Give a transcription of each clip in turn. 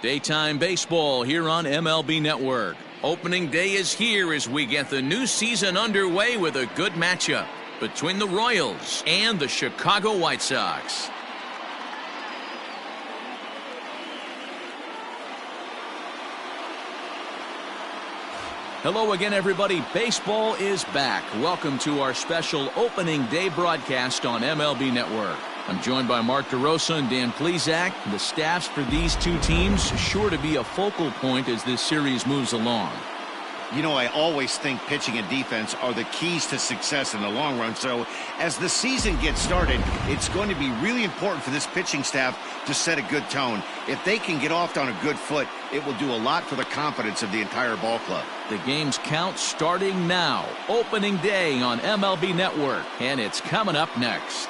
Daytime baseball here on MLB Network. Opening day is here as we get the new season underway with a good matchup between the Royals and the Chicago White Sox. Hello again, everybody. Baseball is back. Welcome to our special opening day broadcast on MLB Network. I'm joined by Mark DeRosa and Dan Plesac. The staffs for these two teams sure to be a focal point as this series moves along. You know, I always think pitching and defense are the keys to success in the long run. So as the season gets started, it's going to be really important for this pitching staff to set a good tone. If they can get off on a good foot, it will do a lot for the confidence of the entire ball club. The game's count starting now. Opening day on MLB Network, and it's coming up next.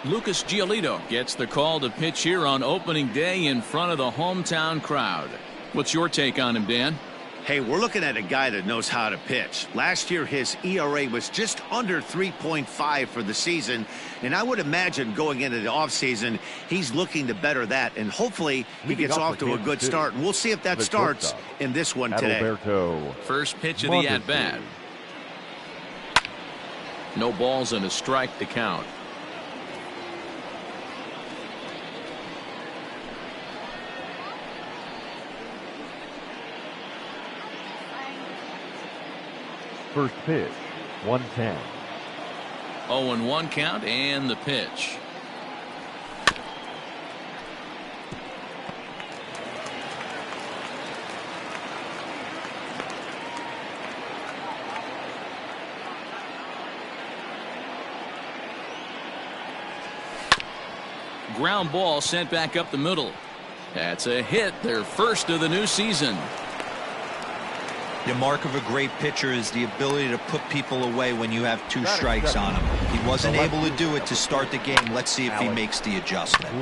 Lucas Giolito gets the call to pitch here on opening day in front of the hometown crowd. What's your take on him, Dan? Hey, we're looking at a guy that knows how to pitch. Last year, his ERA was just under 3.5 for the season, and I would imagine going into the offseason, he's looking to better that, and hopefully he gets off to a good start. And we'll see if that starts in this one today. First pitch of the at-bat. No balls and a strike to count. First pitch, 1-10. 0-1 count and the pitch. Ground ball sent back up the middle. That's a hit, their first of the new season. The mark of a great pitcher is the ability to put people away when you have two strikes on him. He wasn't able to do it to start the game. Let's see if he makes the adjustment.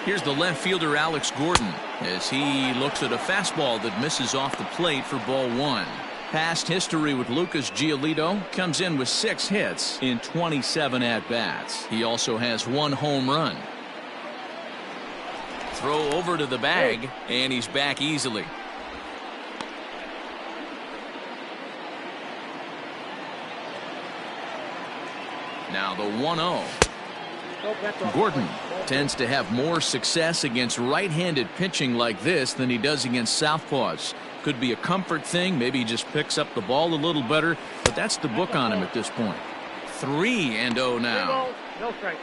Here's the left fielder Alex Gordon as he looks at a fastball that misses off the plate for ball one. Past history with Lucas Giolito, comes in with 6 hits in 27 at-bats. He also has 1 home run. Throw over to the bag, and he's back easily. Now the 1-0. Gordon tends to have more success against right-handed pitching like this than he does against southpaws. Could be a comfort thing. Maybe he just picks up the ball a little better, but that's the book on him at this point. 3-0 now. No strike.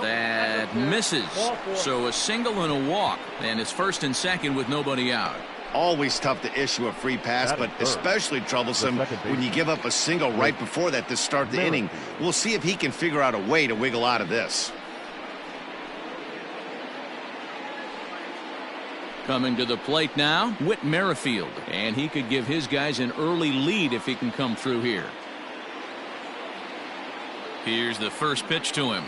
That misses. So a single and a walk, and it's first and second with nobody out. Always tough to issue a free pass, but especially troublesome when you give up a single right before that to start the inning. We'll see if he can figure out a way to wiggle out of this. Coming to the plate now, Whit Merrifield, and he could give his guys an early lead if he can come through here. Here's the first pitch to him.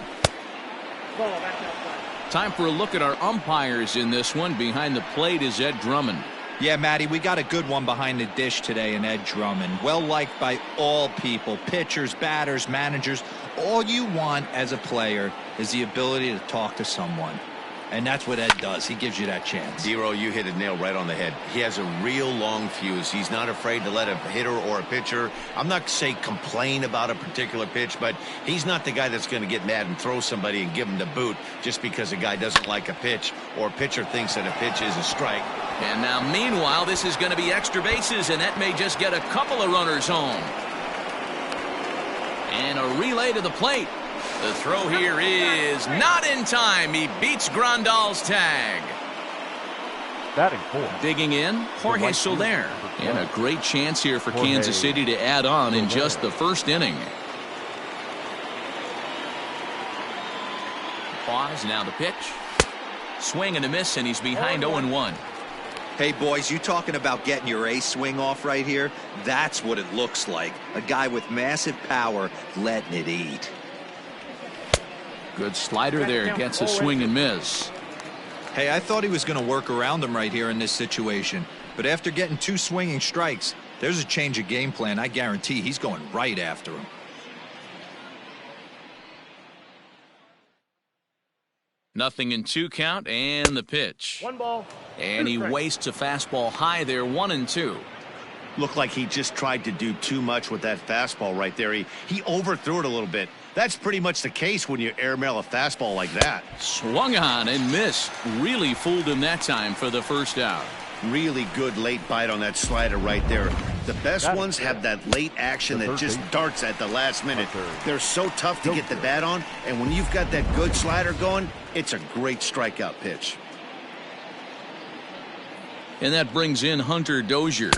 Time for a look at our umpires in this one. Behind the plate is Ed Drummond. Yeah, Matty, we got a good one behind the dish today in Ed Drummond. Well liked by all people, pitchers, batters, managers. All you want as a player is the ability to talk to someone. And that's what Ed does. He gives you that chance. Zero, you hit a nail right on the head. He has a real long fuse. He's not afraid to let a hitter or a pitcher, I'm not say complain about a particular pitch, but he's not the guy that's going to get mad and throw somebody and give him the boot just because a guy doesn't like a pitch or a pitcher thinks that a pitch is a strike. And now, meanwhile, this is going to be extra bases, and that may just get a couple of runners home. And a relay to the plate. The throw here is not in time. He beats Grandal's tag. Batting fourth. Digging in, Jorge Soler. And a great chance here for Kansas City to add on in just the first inning. Pause, now the pitch. Swing and a miss, and he's behind 0-1. Hey, boys, you talking about getting your ace swing off right here? That's what it looks like. A guy with massive power letting it eat. Good slider there, gets a swing and miss. Hey, I thought he was going to work around him right here in this situation. But after getting 2 swinging strikes, there's a change of game plan. I guarantee he's going right after him. Nothing in 2 count, and the pitch. 1 ball. And he wastes a fastball high there, 1-2. Looked like he just tried to do too much with that fastball right there. He overthrew it a little bit. That's pretty much the case when you airmail a fastball like that. Swung on and missed. Really fooled him that time for the first out. Really good late bite on that slider right there. The best ones have that late action that just darts at the last minute. They're so tough to get the bat on, and when you've got that good slider going, it's a great strikeout pitch. And that brings in Hunter Dozier,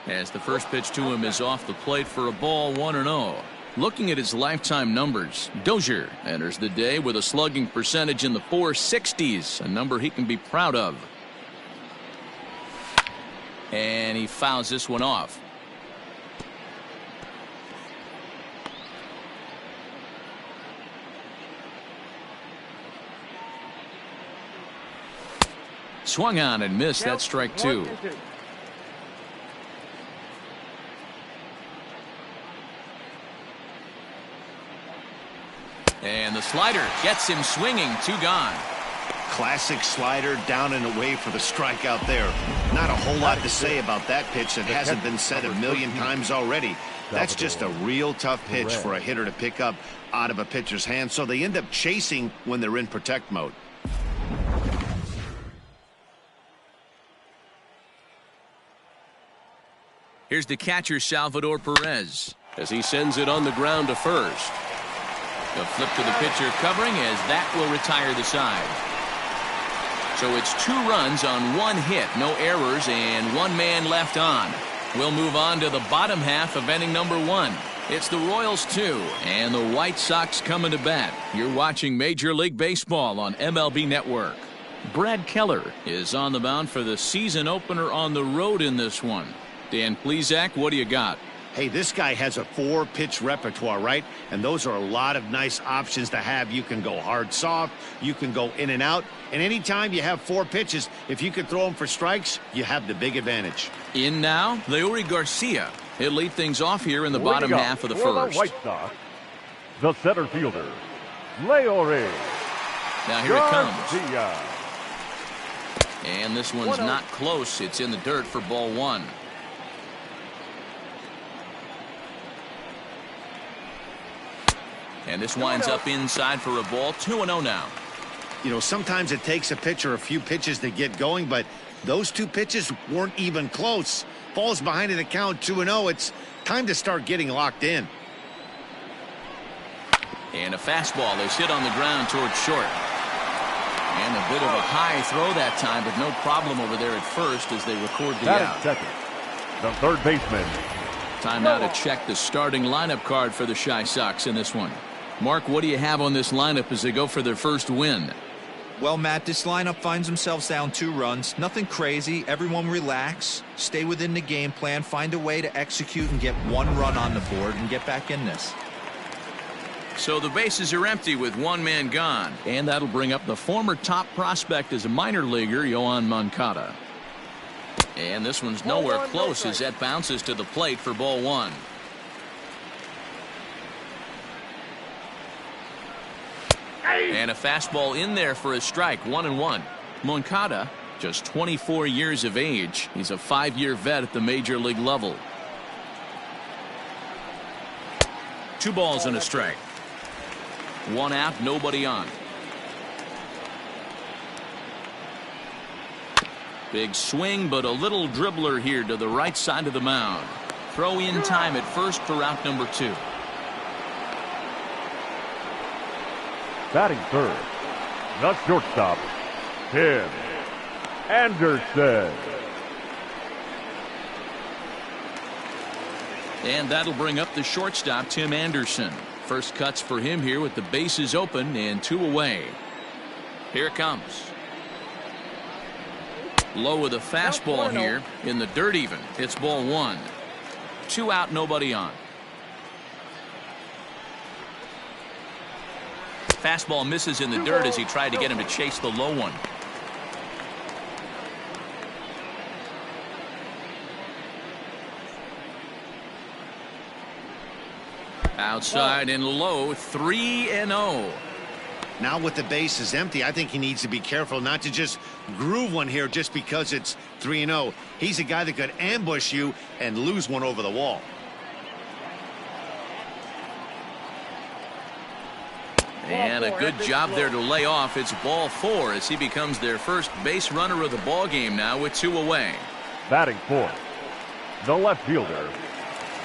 as the first pitch to him is off the plate for a ball, 1-0. Looking at his lifetime numbers, Dozier enters the day with a slugging percentage in the 460s, a number he can be proud of. And he fouls this one off. Swung on and missed. That's strike 2. And the slider gets him swinging. 2 gone. Classic slider down and away for the strikeout there. Not a whole lot to say about that pitch that hasn't been said a million times already. That's just a real tough pitch for a hitter to pick up out of a pitcher's hand, so they end up chasing when they're in protect mode. Here's the catcher, Salvador Perez, as he sends it on the ground to first. The flip to the pitcher covering, as that will retire the side. So it's 2 runs on 1 hit, no errors, and 1 man left on. We'll move on to the bottom half of inning number 1. It's the Royals 2 and the White Sox coming to bat. You're watching Major League Baseball on MLB Network. Brad Keller is on the mound for the season opener on the road in this one. Dan Plesac, what do you got? Hey, this guy has a 4-pitch repertoire, right? And those are a lot of nice options to have. You can go hard, soft. You can go in and out. And anytime you have 4 pitches, if you can throw them for strikes, you have the big advantage. In now, Leury Garcia. He'll lead things off here in the bottom half of the first. The White Sox, the center fielder, Leury. Now here it comes. Garcia. And this one's not close. It's in the dirt for ball 1. And this winds up inside for a ball. 2-0 now. You know, sometimes it takes a pitcher a few pitches to get going, but those 2 pitches weren't even close. Ball's behind in the count, 2-0. It's time to start getting locked in. And a fastball is hit on the ground towards short. And a bit of a high throw that time, but no problem over there at first as they record the out. Second, the third baseman. Time now to check the starting lineup card for the Chi Sox in this one. Mark, what do you have on this lineup as they go for their first win? Well, Matt, this lineup finds themselves down 2 runs. Nothing crazy. Everyone relax. Stay within the game plan. Find a way to execute and get 1 run on the board and get back in this. So the bases are empty with 1 man gone. And that'll bring up the former top prospect as a minor leaguer, Yoan Moncada. And this one's nowhere close as that bounces to the plate for ball 1. And a fastball in there for a strike, 1-1. Moncada, just 24 years of age. He's a 5-year vet at the major league level. 2 balls and a strike. 1 out, nobody on. Big swing, but a little dribbler here to the right side of the mound. Throw in time at first for out number 2. Batting third, the shortstop, Tim Anderson. And that'll bring up the shortstop, Tim Anderson. First cuts for him here with the bases open and 2 away. Here it comes. Low with a fastball here in the dirt even. It's ball 1. 2 out, nobody on. Fastball misses in the dirt as he tried to get him to chase the low one. Outside and low, 3-0. Now with the bases empty, I think he needs to be careful not to just groove one here just because it's 3-0. He's a guy that could ambush you and lose one over the wall. And a good job there to lay off. It's ball 4 as he becomes their first base runner of the ball game now with 2 away. Batting fourth, the left fielder,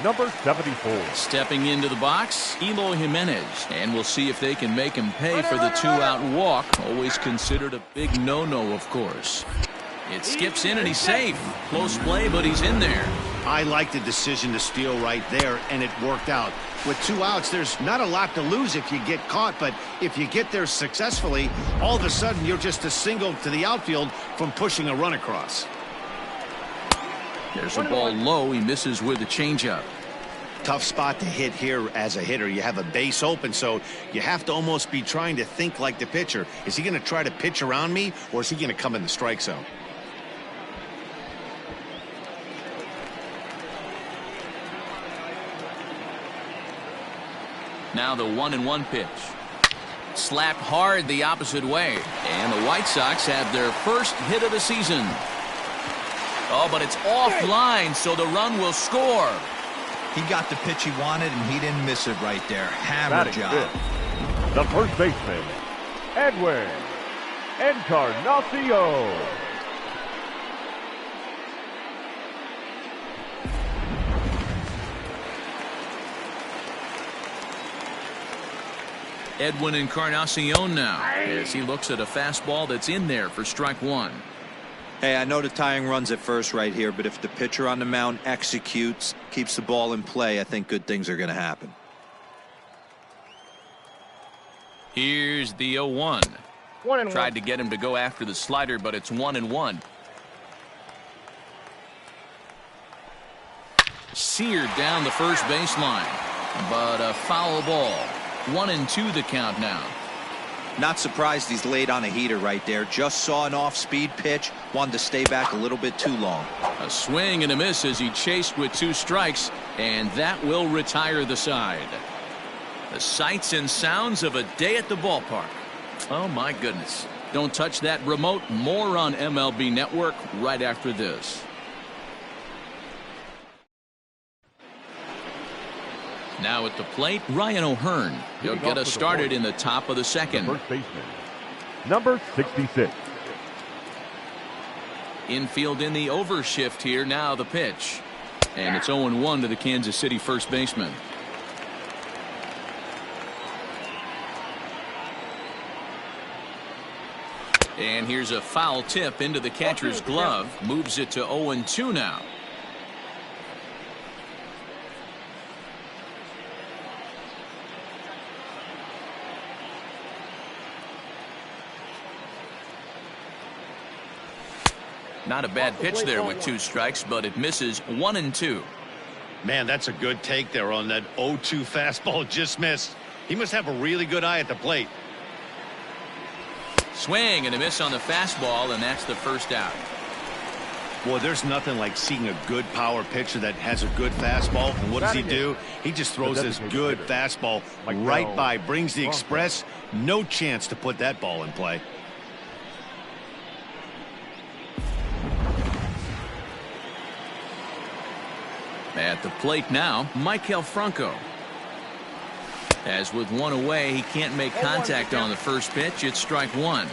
number 74. Stepping into the box, Eloy Jimenez. And we'll see if they can make him pay for the 2-out walk. Always considered a big no-no, of course. It skips in and he's safe. Close play, but he's in there. I like the decision to steal right there, and it worked out. With 2 outs, there's not a lot to lose if you get caught, but if you get there successfully, all of a sudden you're just a single to the outfield from pushing a run across. There's a ball low. He misses with a changeup. Tough spot to hit here as a hitter. You have a base open, so you have to almost be trying to think like the pitcher. Is he going to try to pitch around me, or is he going to come in the strike zone? Now the 1-1 pitch. Slapped hard the opposite way. And the White Sox have their first hit of the season. Oh, but it's offline, so the run will score. He got the pitch he wanted, and he didn't miss it right there. Hammer job. Fifth, the first baseman, Edwin Encarnacion. Edwin Encarnacion now as he looks at a fastball that's in there for strike 1. Hey, I know the tying runs at first right here, but if the pitcher on the mound executes, keeps the ball in play, I think good things are going to happen. Here's the 0-1. Tried to get him to go after the slider, but it's 1-1. Seared down the first baseline, but a foul ball. 1-2 the count now. Not surprised he's laid on a heater right there. Just saw an off-speed pitch. Wanted to stay back a little bit too long. A swing and a miss as he chased with 2 strikes, and that will retire the side. The sights and sounds of a day at the ballpark. Oh, my goodness. Don't touch that remote. More on MLB Network right after this. Now at the plate, Ryan O'Hearn. He'll get us started in the top of the second. The first baseman, number 66. Infield in the overshift here. Now the pitch. And it's 0-1 to the Kansas City first baseman. And here's a foul tip into the catcher's glove. Moves it to 0-2 now. Not a bad pitch there with 2 strikes, but it misses 1-2. Man, that's a good take there on that 0-2 fastball. Just missed. He must have a really good eye at the plate. Swing and a miss on the fastball, and that's the first out. Boy, there's nothing like seeing a good power pitcher that has a good fastball. And what does he do? He just throws this good fastball right by, brings the express. No chance to put that ball in play. At the plate now, Maikel Franco. As with 1 away, he can't make contact on the first pitch. It's strike 1.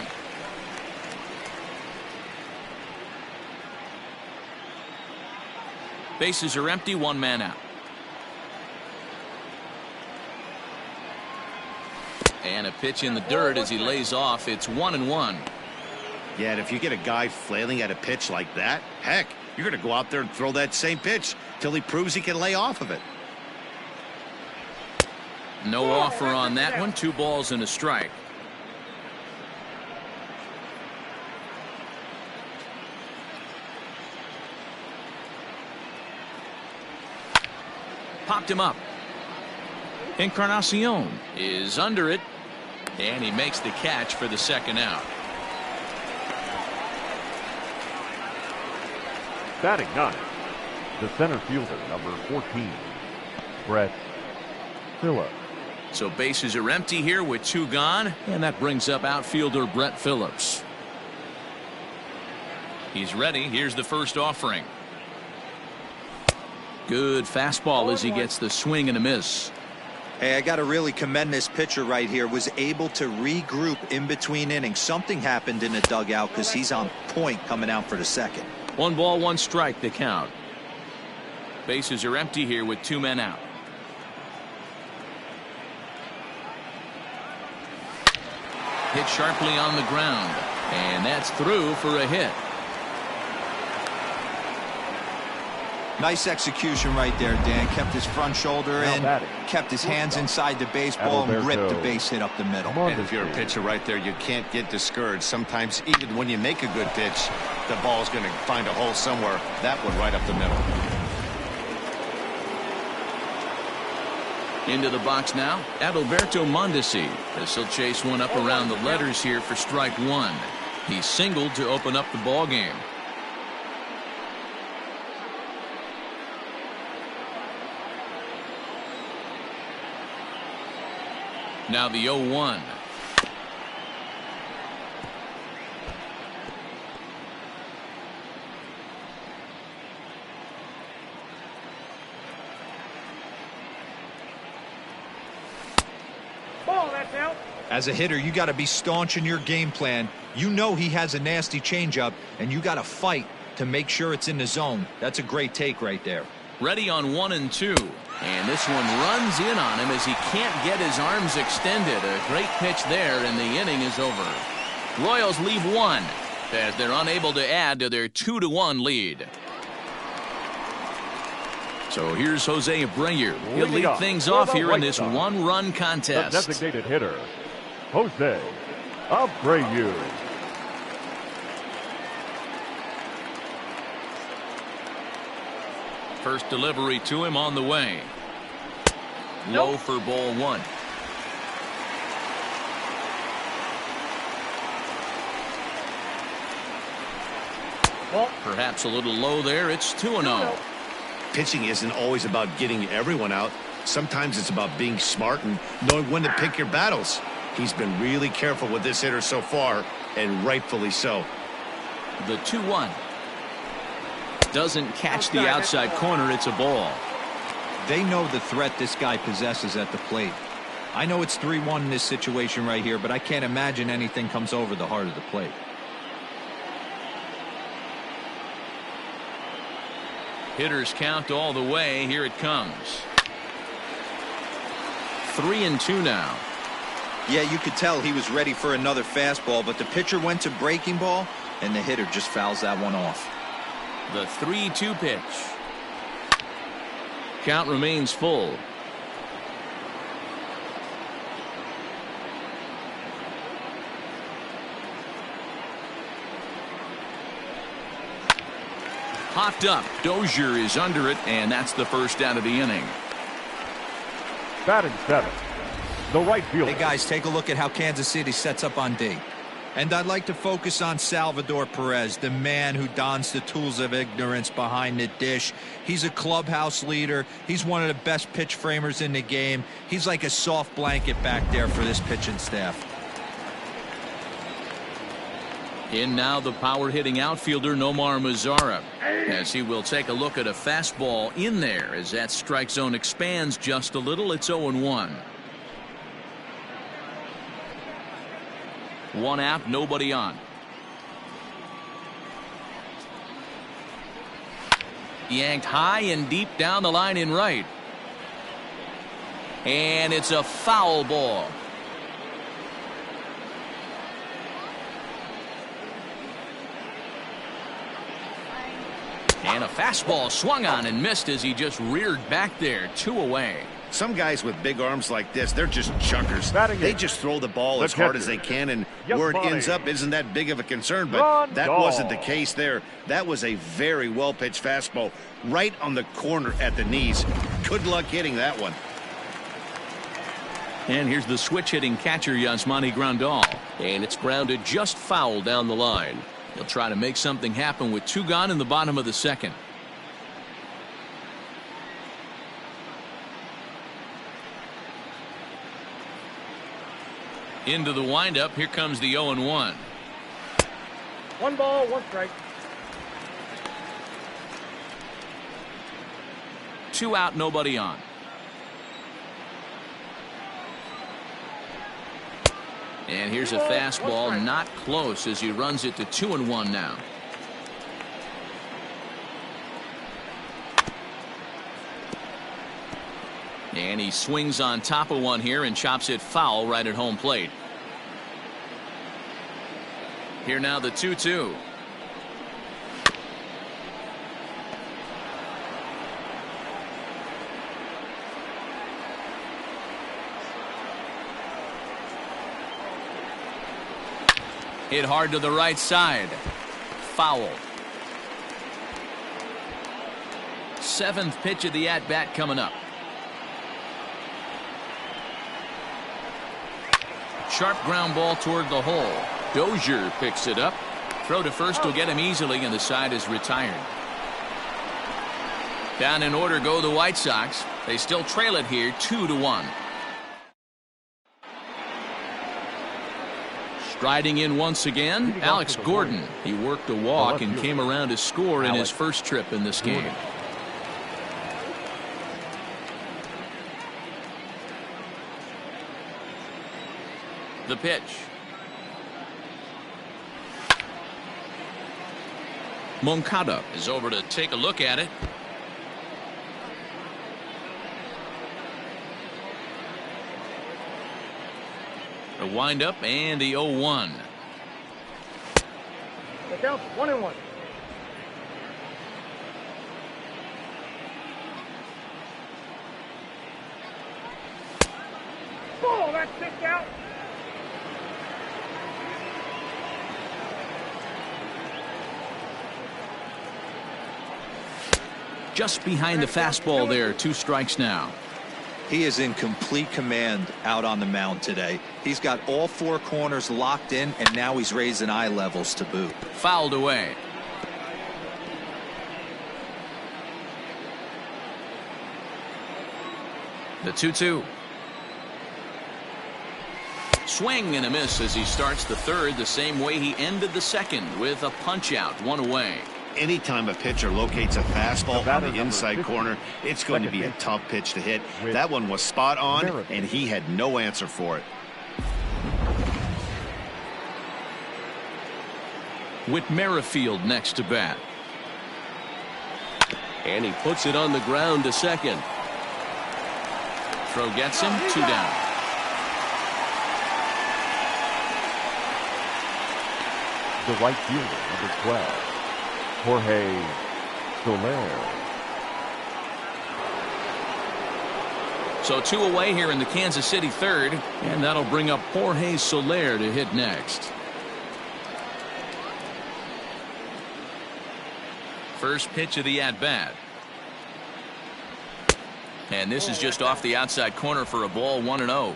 Bases are empty, 1 man out. And a pitch in the dirt as he lays off. It's 1-1. Yeah, and if you get a guy flailing at a pitch like that, heck, you're going to go out there and throw that same pitch till he proves he can lay off of it. No offer on that one. 2 balls and a strike. Popped him up. Encarnacion is under it, and he makes the catch for the second out. Batting 9, the center fielder, number 14, Brett Phillips. So bases are empty here with 2 gone, and that brings up outfielder Brett Phillips. He's ready. Here's the first offering. Good fastball as he gets the swing and a miss. Hey, I got to really commend this pitcher right here. Was able to regroup in between innings. Something happened in the dugout because he's on point coming out for the second. 1 ball, 1 strike the count. Bases are empty here with 2 men out. Hit sharply on the ground, and that's through for a hit. Nice execution right there, Dan. Kept his front shoulder in, kept his hands inside the baseball, and ripped the base hit up the middle. And if you're a pitcher right there, you can't get discouraged. Sometimes even when you make a good pitch, the ball's going to find a hole somewhere. That one right up the middle. Into the box now, Adalberto Mondesi, as he'll chase one up around the letters here for strike 1. He singled to open up the ball game. Now the 0-1. As a hitter, you got to be staunch in your game plan. You know he has a nasty changeup, and you got to fight to make sure it's in the zone. That's a great take right there. Ready on 1 and 2. And this one runs in on him as he can't get his arms extended. A great pitch there, and the inning is over. Royals leave 1 as they're unable to add to their 2-1 lead. So here's Jose Abreu. He'll lead things off here in this 1-run contest. The designated hitter, Jose Abreu. First delivery to him on the way. Low for ball 1. Perhaps a little low there. It's 2-0. Pitching isn't always about getting everyone out. Sometimes it's about being smart and knowing when to pick your battles. He's been really careful with this hitter so far, and rightfully so. The 2-1. Doesn't catch the outside corner. It's a ball. They know the threat this guy possesses at the plate. I know it's 3-1 in this situation right here, but I can't imagine anything comes over the heart of the plate. Hitters count all the way. Here it comes. 3-2 now. Yeah, you could tell he was ready for another fastball, but the pitcher went to breaking ball, and the hitter just fouls that one off. The 3-2 pitch. Count remains full. Popped up. Dozier is under it, and that's the first out of the inning. Batting 7, the right fielder. Hey guys, take a look at how Kansas City sets up on D. And I'd like to focus on Salvador Perez, the man who dons the tools of ignorance behind the dish. He's a clubhouse leader. He's one of the best pitch framers in the game. He's like a soft blanket back there for this pitching staff. In now the power-hitting outfielder Nomar Mazara, as he will take a look at a fastball in there as that strike zone expands just a little. It's 0-1. 1 out, nobody on. Yanked high and deep down the line in right. And it's a foul ball. And a fastball swung on and missed as he just reared back there. 2 away. Some guys with big arms like this, they're just chunkers. They just throw the ball as hard as they can, and where it ends up isn't that big of a concern, but that wasn't the case there. That was a very well-pitched fastball right on the corner at the knees. Good luck hitting that one. And here's the switch-hitting catcher, Yasmani Grandal. And it's grounded just foul down the line. He'll try to make something happen with 2 gone in the bottom of the second. Into the windup. Here comes the 0-1. 1 ball, 1 strike. 2 out, nobody on. And here's a fastball, not close, as he runs it to 2-1 now. And he swings on top of one here and chops it foul right at home plate. Here now the 2-2. Hit hard to the right side. Foul. 7th pitch of the at-bat coming up. Sharp ground ball toward the hole. Dozier picks it up. Throw to first will get him easily, and the side is retired. Down in order go the White Sox. They still trail it here 2-1. Striding in once again, Alex Gordon. He worked a walk and came around to score in his first trip in this game. The pitch. Moncada is over to take a look at it. The windup and the 0-1. The count's 1-1. Ball, that's 6 out. Just behind the fastball there. 2 strikes now. He is in complete command out on the mound today. He's got all 4 corners locked in, and now he's raising eye levels to boot. Fouled away. The 2-2. Swing and a miss as he starts the third the same way he ended the second, with a punch out, 1 away. Anytime a pitcher locates a fastball on the inside corner, it's going to be a tough pitch to hit. That one was spot on, and he had no answer for it. Whit Merrifield next to bat. And he puts it on the ground to second. Throw gets him, 2 down. The right fielder, number 12. Jorge Soler. So 2 away here in the Kansas City third, and that'll bring up Jorge Soler to hit next. First pitch of the at-bat. And this is just off the outside corner for a ball, 1-0.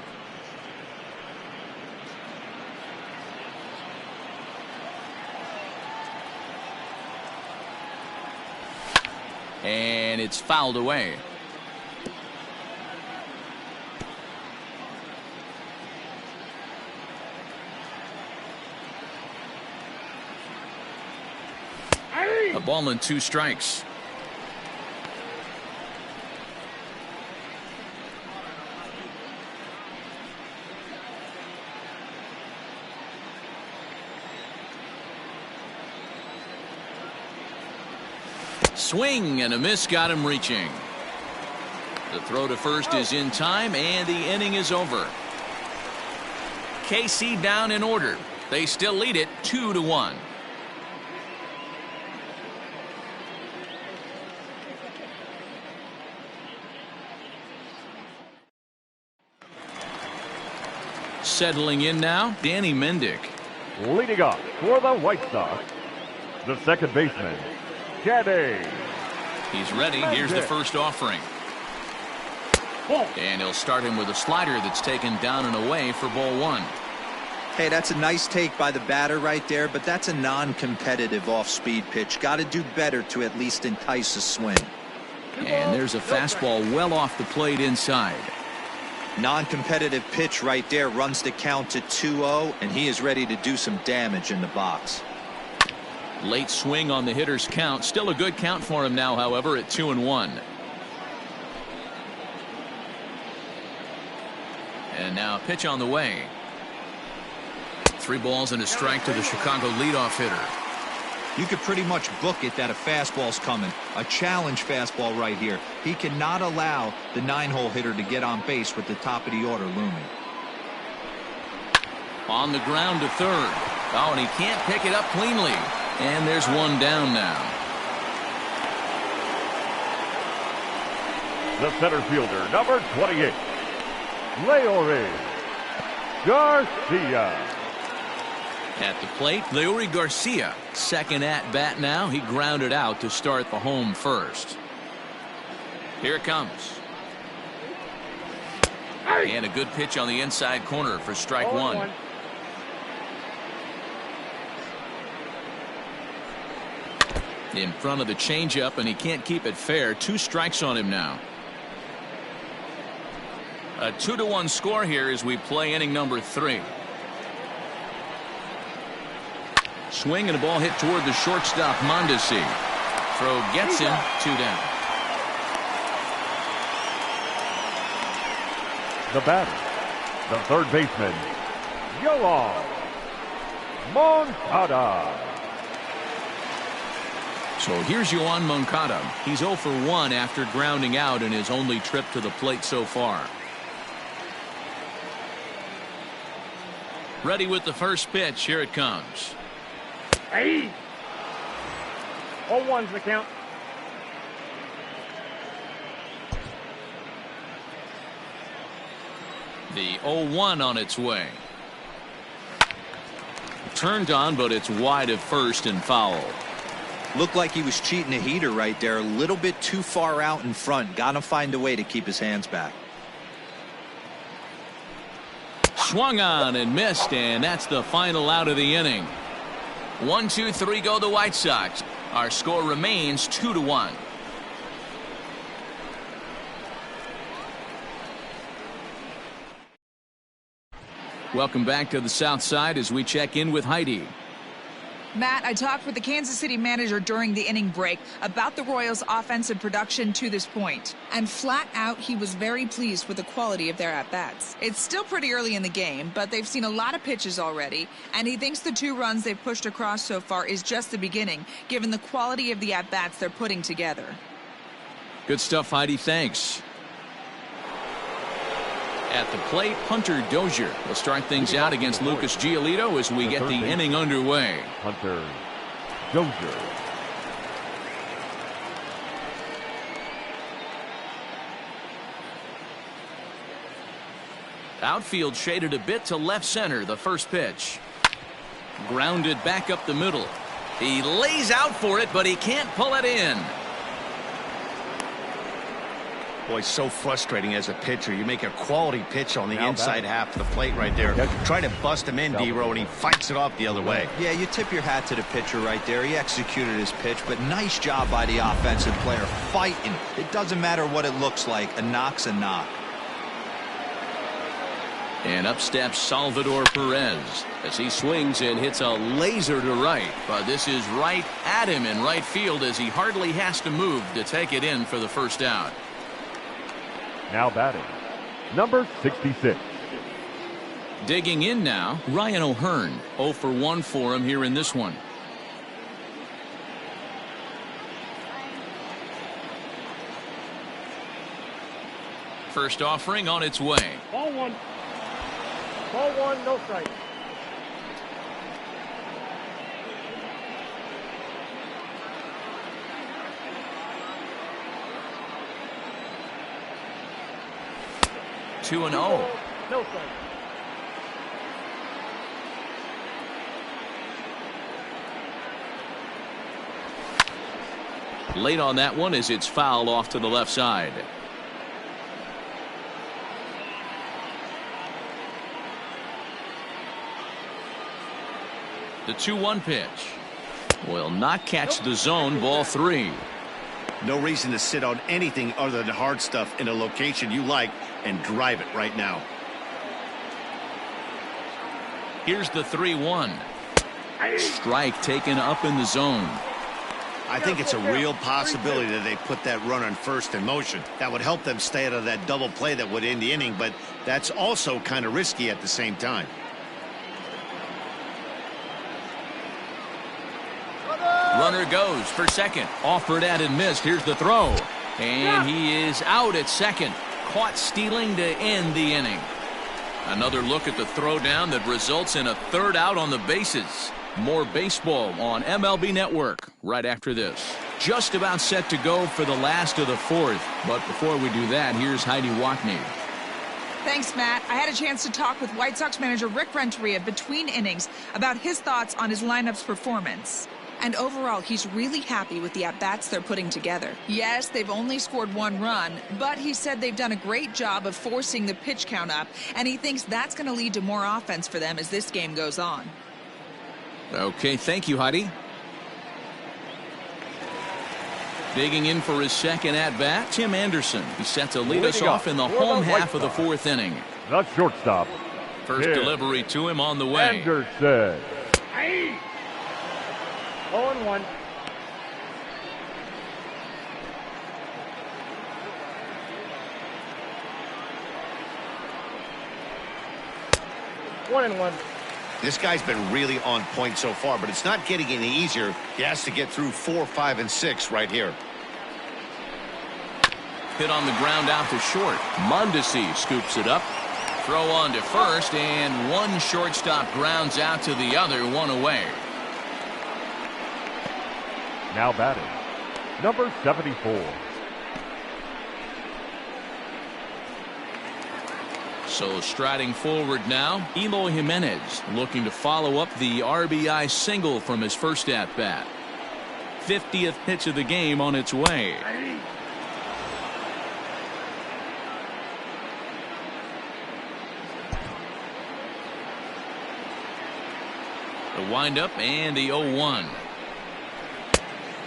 And it's fouled away. A ball and 2 strikes. Swing and a miss got him reaching. The throw to first is in time, and the inning is over. KC down in order. They still lead it 2-1. Settling in now, Danny Mendick. Leading off for the White Sox, the second baseman, Danny. He's ready. Here's the first offering. And he'll start him with a slider that's taken down and away for ball one. Hey, that's a nice take by the batter right there, but that's a non-competitive off-speed pitch. Got to do better to at least entice a swing. And there's a fastball well off the plate inside. Non-competitive pitch right there, runs the count to 2-0, and he is ready to do some damage in the box. Late swing on the hitter's count. Still a good count for him now, however, at 2-1. And now a pitch on the way. 3 balls and a strike to the Chicago leadoff hitter. You could pretty much book it that a fastball's coming. A challenge fastball right here. He cannot allow the 9-hole hitter to get on base with the top of the order looming. On the ground to third. Oh, and he can't pick it up cleanly. And there's one down now. The center fielder, number 28, Leury Garcia. At the plate, Leury Garcia. Second at bat now. He grounded out to start the home first. Here it comes. And a good pitch on the inside corner for strike one. In front of the changeup, and he can't keep it fair. 2 strikes on him now. A 2-1 score here as we play inning number 3. Swing and a ball hit toward the shortstop, Mondesi. Throw gets him. 2 down. The batter, the third baseman, Yoan Moncada. So here's Yoan Moncada. He's 0 for 1 after grounding out in his only trip to the plate so far. Ready with the first pitch. Here it comes. Hey! 0-1's the count. The 0-1 on its way. Turned on, but it's wide of first and foul. Looked like he was cheating a heater right there. A little bit too far out in front. Got to find a way to keep his hands back. Swung on and missed, and that's the final out of the inning. 1, 2, 3 go the White Sox. Our score remains 2-1. Welcome back to the South Side as we check in with Heidi. Matt, I talked with the Kansas City manager during the inning break about the Royals' offensive production to this point. And flat out, he was very pleased with the quality of their at-bats. It's still pretty early in the game, but they've seen a lot of pitches already. And he thinks the 2 runs they've pushed across so far is just the beginning, given the quality of the at-bats they're putting together. Good stuff, Heidi. Thanks. At the plate, Hunter Dozier will start things out against Lucas Giolito as we get the inning underway. Hunter Dozier. Outfield shaded a bit to left center. The first pitch. Grounded back up the middle. He lays out for it, but he can't pull it in. Boy, so frustrating as a pitcher. You make a quality pitch on the inside half of the plate right there. Try to bust him in, D-Row, and he fights it off the other way. Yeah, you tip your hat to the pitcher right there. He executed his pitch, but nice job by the offensive player fighting. It doesn't matter what it looks like. A knock's a knock. And up steps Salvador Perez as he swings and hits a laser to right. But this is right at him in right field as he hardly has to move to take it in for the first out. Now batting, number 66. Digging in now, Ryan O'Hearn. 0 for 1 for him here in this one. First offering on its way. Ball 1. Ball 1, no strike. Two and 0. No strike. Late on that one as it's fouled off to the left side. The 2-1 pitch will not catch the zone. Ball 3. No reason to sit on anything other than hard stuff in a location you like and drive it right now. Here's the 3-1. Strike taken up in the zone. I think it's a real possibility that they put that run on first in motion. That would help them stay out of that double play that would end the inning, but that's also kind of risky at the same time. Runner goes for second. Offered at and missed. Here's the throw. And he is out at second. Caught stealing to end the inning. Another look at the throw down that results in a third out on the bases. More baseball on MLB Network right after this. Just about set to go for the last of the fourth. But before we do that, here's Heidi Watney. Thanks, Matt. I had a chance to talk with White Sox manager Rick Renteria between innings about his thoughts on his lineup's performance. And overall, he's really happy with the at-bats they're putting together. Yes, they've only scored 1 run, but he said they've done a great job of forcing the pitch count up, and he thinks that's going to lead to more offense for them as this game goes on. Okay, thank you, Heidi. Digging in for his second at-bat, Tim Anderson. He's set to lead us off in the home half of the 4th inning. The shortstop. First delivery to him on the way. Anderson. 0-1. One and one. This guy's been really on point so far, but it's not getting any easier. He has to get through 4, 5, and 6 right here. Hit on the ground out to short. Mondesi scoops it up. Throw on to first, and one shortstop grounds out to the other, 1 away. Now batting, number 74. So striding forward now, Eloy Jimenez looking to follow up the RBI single from his first at-bat. 50th pitch of the game on its way. The windup and the 0-1.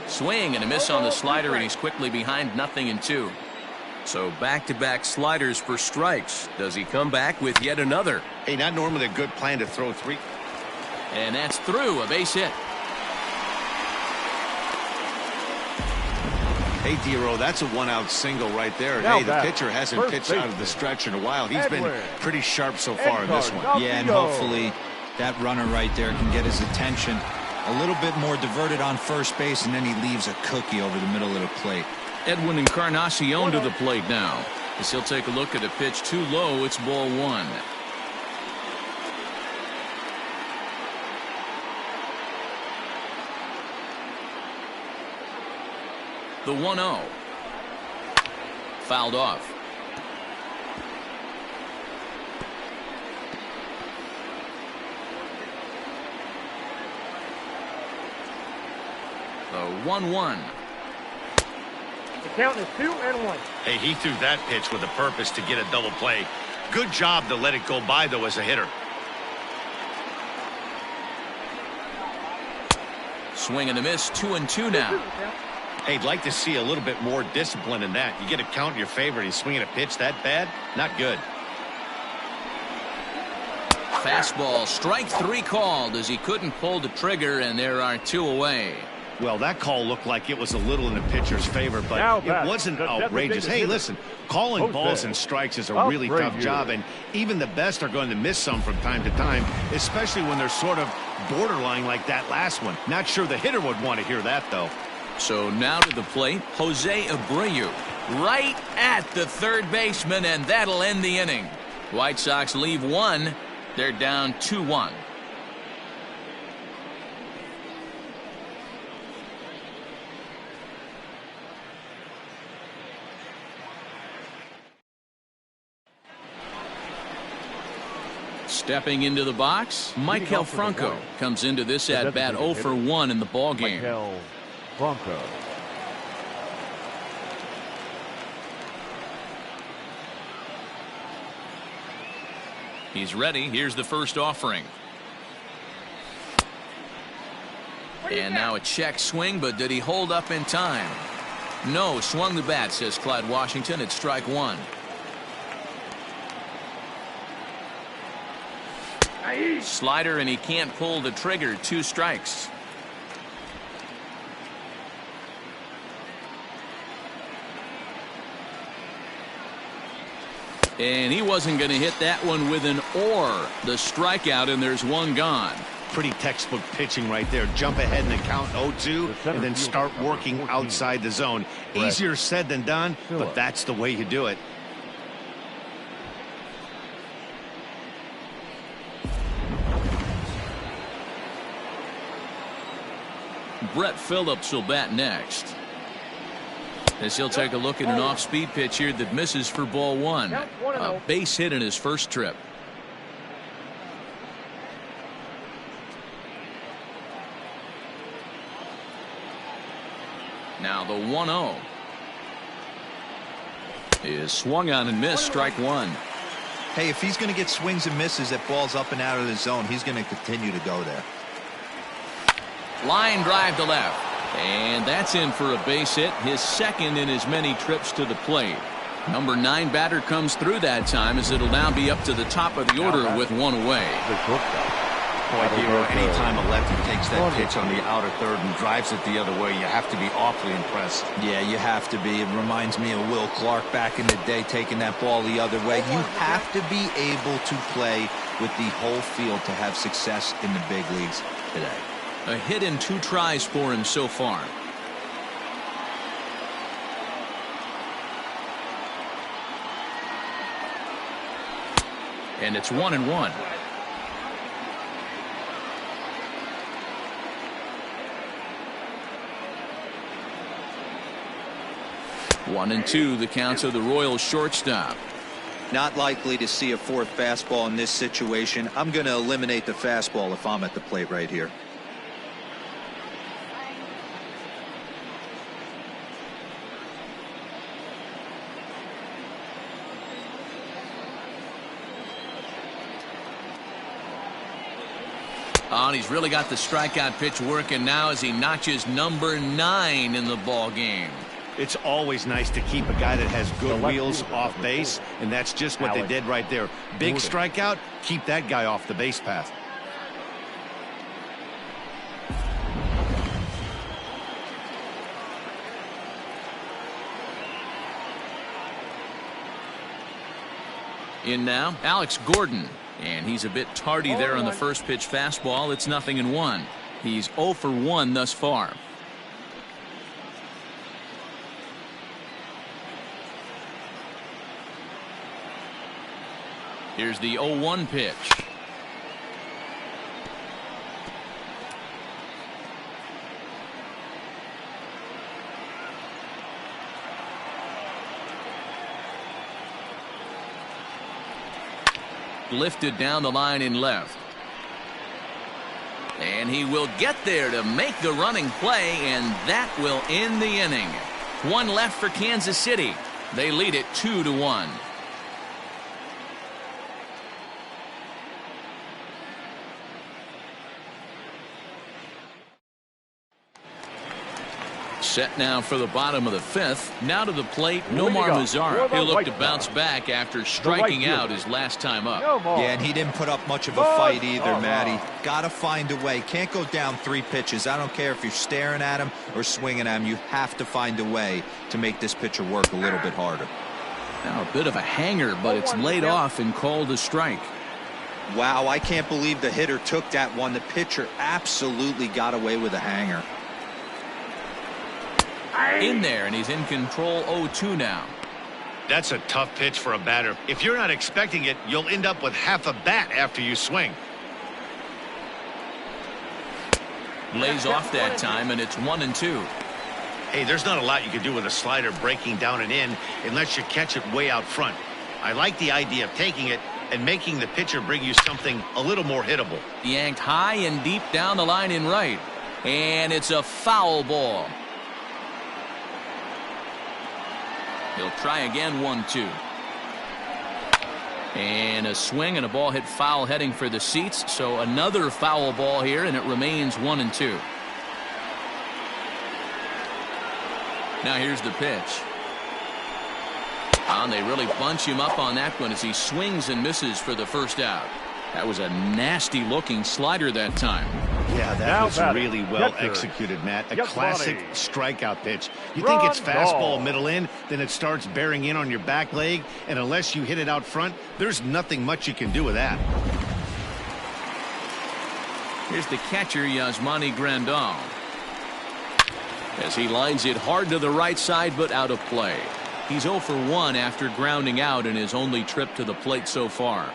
Swing and a miss on the slider, and he's quickly behind 0-2. So back-to-back sliders for strikes. Does he come back with yet another? Hey, not normally a good plan to throw 3. And that's through. A base hit. Hey, D-Row, that's a 1-out single right there. Now hey, the pitcher hasn't pitched out of the stretch in a while. He's been pretty sharp so far in this one. Yeah, and hopefully that runner right there can get his attention. A little bit more diverted on first base, and then he leaves a cookie over the middle of the plate. Edwin Encarnacion to the plate now. As he'll take a look at a pitch too low. It's ball 1. The 1-0. Fouled off. The 1-1. The count is 2-1. Hey, he threw that pitch with a purpose to get a double play. Good job to let it go by, though, as a hitter. Swing and a miss. 2-2 now. Hey, I'd like to see a little bit more discipline in that. You get a count in your favor and he's swinging a pitch that bad? Not good. Fastball, strike 3 called as he couldn't pull the trigger, and there are 2 away. Well, that call looked like it was a little in the pitcher's favor, but it wasn't outrageous. Hey, listen, calling balls and strikes is a really tough job, and even the best are going to miss some from time to time, especially when they're sort of borderline like that last one. Not sure the hitter would want to hear that, though. So now to the plate, Jose Abreu, right at the third baseman, and that'll end the inning. White Sox leave 1. They're down 2-1. Stepping into the box, Maikel Franco comes into this at-bat 0 for 1 in the ballgame. Maikel Franco. He's ready. Here's the first offering. And now a check swing, but did he hold up in time? No, swung the bat, says Clyde Washington. It's strike one. Slider, and he can't pull the trigger. 2 strikes. And he wasn't going to hit that one with an or. The strikeout, and there's one gone. Pretty textbook pitching right there. Jump ahead in the count 0-2 and then start working outside the zone. Easier said than done, but that's the way you do it. Brett Phillips will bat next. As he'll take a look at an off-speed pitch here that misses for ball one. A base hit in his first trip. Now the 1-0 is swung on and missed. Strike one. Hey, if he's going to get swings and misses at balls up and out of the zone, he's going to continue to go there. Line drive to left. And that's in for a base hit, his second in as many trips to the plate. Number 9 batter comes through that time, as it'll now be up to the top of the order with one away. Boy, Hero, anytime a lefty takes that pitch on the outer third and drives it the other way, you have to be awfully impressed. Yeah, you have to be. It reminds me of Will Clark back in the day taking that ball the other way. You have to be able to play with the whole field to have success in the big leagues today. A hit in 2 tries for him so far. And it's 1-1. One and two, the counts of the Royals shortstop. Not likely to see a 4th fastball in this situation. I'm going to eliminate the fastball if I'm at the plate right here. Oh, and he's really got the strikeout pitch working now as he notches number 9 in the ball game. It's always nice to keep a guy that has good wheels off base, and that's just what they did right there. Big strikeout, keep that guy off the base path. In now, Alex Gordon. And he's a bit tardy there on the first pitch fastball. It's 0-1. He's 0 for 1 thus far. Here's the 0-1 pitch. Lifted down the line in left. And he will get there to make the running play, and that will end the inning. 1 left for Kansas City. They lead it 2-1. Set now for the bottom of the 5th. Now to the plate, Nomar Mazara. He'll look to bounce back after striking out his last time up. Yeah, and he didn't put up much of a fight either, Matty. Got to find a way. Can't go down 3 pitches. I don't care if you're staring at him or swinging at him. You have to find a way to make this pitcher work a little bit harder. Now a bit of a hanger, but it's laid off and called a strike. Wow, I can't believe the hitter took that one. The pitcher absolutely got away with a hanger. In there, and he's in control. 0-2 now. That's a tough pitch for a batter. If you're not expecting it, you'll end up with half a bat after you swing. Lays off that time, and it's 1-2. Hey, there's not a lot you can do with a slider breaking down and in unless you catch it way out front. I like the idea of taking it and making the pitcher bring you something a little more hittable. Yanked high and deep down the line in right. And it's a foul ball. He'll try again. 1-2. And a swing and a ball hit foul heading for the seats. So another foul ball here, and it remains 1-2. Now here's the pitch. And they really bunch him up on that one as he swings and misses for the first out. That was a nasty looking slider that time. Yeah, that was really well executed, Matt. A classic strikeout pitch. You think it's fastball middle in, then it starts bearing in on your back leg, and unless you hit it out front, there's nothing much you can do with that. Here's the catcher, Yasmani Grandal, as he lines it hard to the right side, but out of play. He's 0 for 1 after grounding out in his only trip to the plate so far.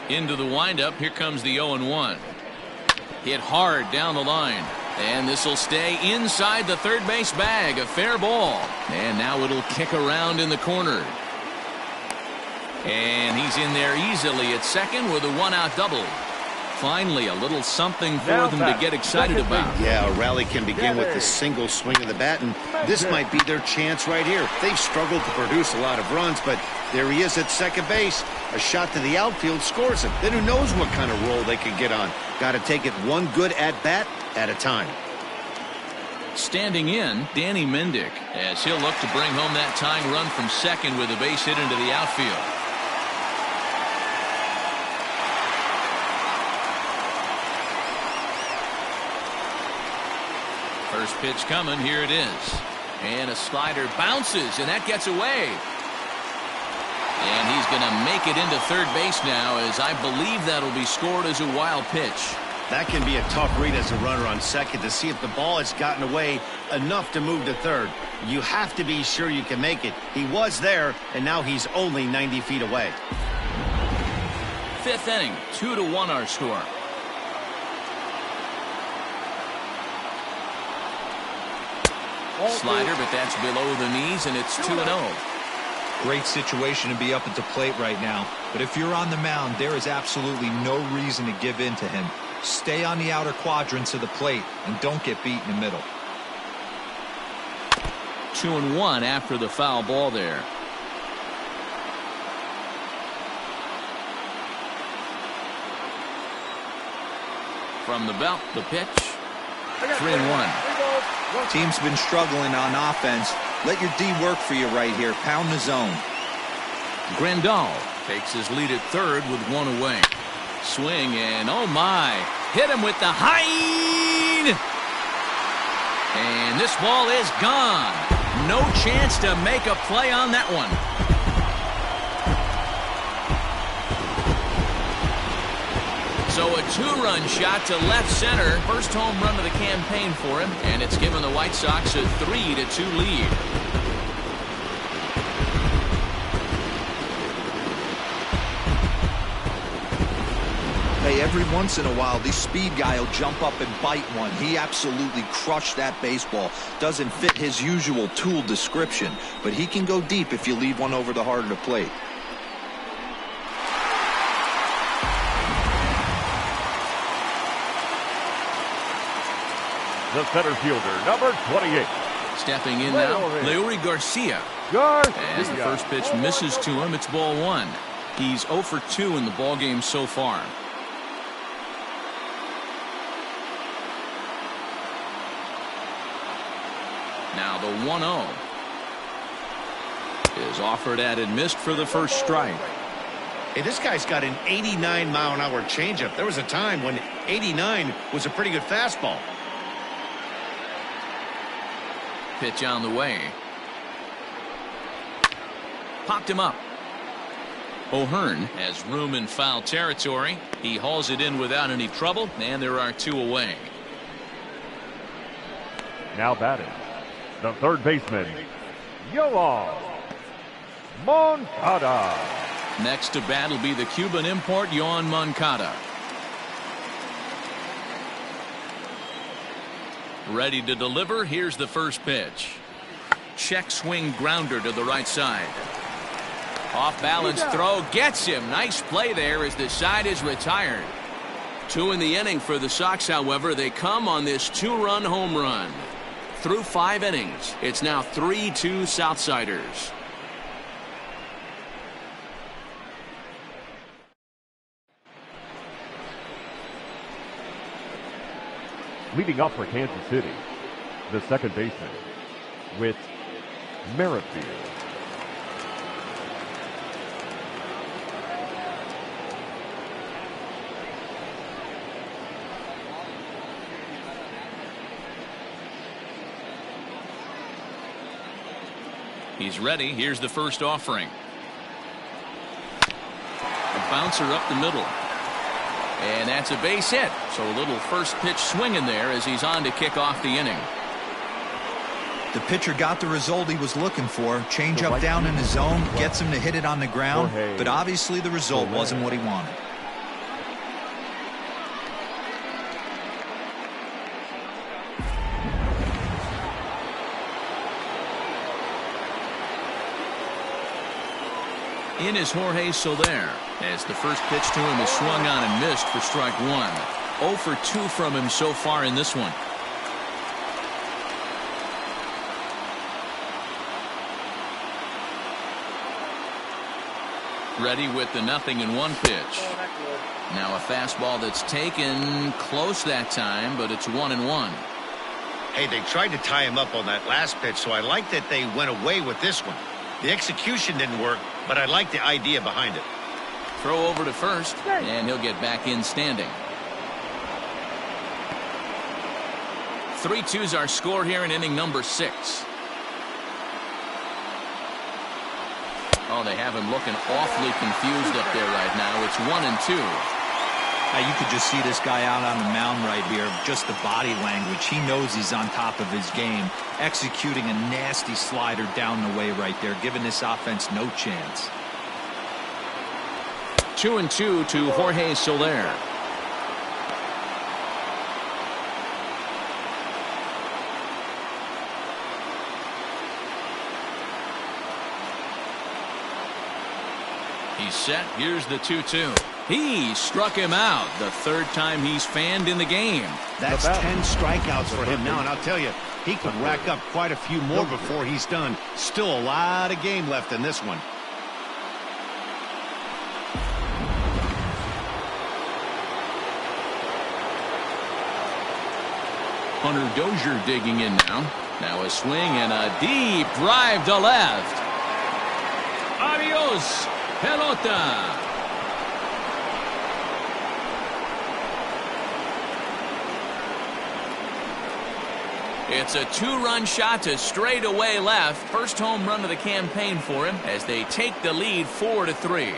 Into the windup. Here comes the 0-1. Hit hard down the line. And this will stay inside the third base bag. A fair ball. And now it'll kick around in the corner. And he's in there easily at second with a 1-out double. Finally, a little something for them to get excited about. Yeah, a rally can begin with a single swing of the bat, and this might be their chance right here. They've struggled to produce a lot of runs, but there he is at second base. A shot to the outfield scores him. Then who knows what kind of roll they can get on. Got to take it one good at-bat at a time. Standing in, Danny Mendick, as he'll look to bring home that tying run from second with a base hit into the outfield. First pitch coming. Here it is. And a slider bounces, and that gets away. And he's going to make it into third base now, as I believe that'll be scored as a wild pitch. That can be a tough read as a runner on second to see if the ball has gotten away enough to move to third. You have to be sure you can make it. He was there, and now he's only 90 feet away. Fifth inning, 2-1 our score. Slider, but that's below the knees, and it's 2-0. Great situation to be up at the plate right now. But if you're on the mound, there is absolutely no reason to give in to him. Stay on the outer quadrants of the plate and don't get beat in the middle. 2-1 after the foul ball there. From the belt, the pitch. 3-1. Team's been struggling on offense. Let your D work for you right here. Pound the zone. Grandal takes his lead at third with one away. Swing, and oh my, hit him with the high. And this ball is gone. No chance to make a play on that one. So a two-run shot to left center. First home run of the campaign for him, and it's given the White Sox a 3-2 lead. Hey, every once in a while, the speed guy will jump up and bite one. He absolutely crushed that baseball. Doesn't fit his usual tool description, but he can go deep if you leave one over the heart of the plate. The center fielder, number 28. Stepping in now, Leury Garcia. As the first pitch misses to him, it's ball one. He's 0 for 2 in the ballgame so far. Now the 1-0 is offered at and missed for the first strike. Hey, this guy's got an 89-mile-an-hour changeup. There was a time when 89 was a pretty good fastball. Pitch on the way. Popped him up. O'Hearn has room in foul territory. He hauls it in without any trouble, and there are two away. Now batting, the third baseman, Yoan Moncada. Next to bat will be the Cuban import, Yoan Moncada. Ready to deliver. Here's the first pitch. Check swing grounder to the right side. Off balance throw gets him. Nice play there as the side is retired. 2 in the inning for the Sox, however. They come on this 2-run home run. through 5 innings. It's now 3-2 Southsiders. Leading up for Kansas City, the second baseman, with Merrifield. He's ready. Here's the first offering. A bouncer up the middle. And that's a base hit. So a little first pitch swing in there as he's on to kick off the inning. The pitcher got the result he was looking for. Change up down in his zone, gets him to hit it on the ground, but obviously the result wasn't what he wanted. In is Jorge Soler, as the first pitch to him is swung on and missed for strike 1. 0 for 2 from him so far in this one. Ready with the 0-1 pitch. Now a fastball that's taken close that time, but it's 1-1. Hey, they tried to tie him up on that last pitch, so I like that they went away with this one. The execution didn't work, but I like the idea behind it. Throw over to first, and he'll get back in standing. 3-2's our score here in inning number 6. Oh, they have him looking awfully confused up there right now. It's 1-2. You could just see this guy out on the mound right here. Just the body language. He knows he's on top of his game. Executing a nasty slider down the way right there, giving this offense no chance. 2-2 to Jorge Soler. He's set. Here's the 2-2. He struck him out the third time he's fanned in the game. That's 10 strikeouts for him now, and I'll tell you, he could rack up quite a few more before he's done. Still a lot of game left in this one. Hunter Dozier digging in now. Now a swing and a deep drive to left. Adios, pelota. It's a 2-run shot to straightaway left. First home run of the campaign for him as they take the lead 4-3.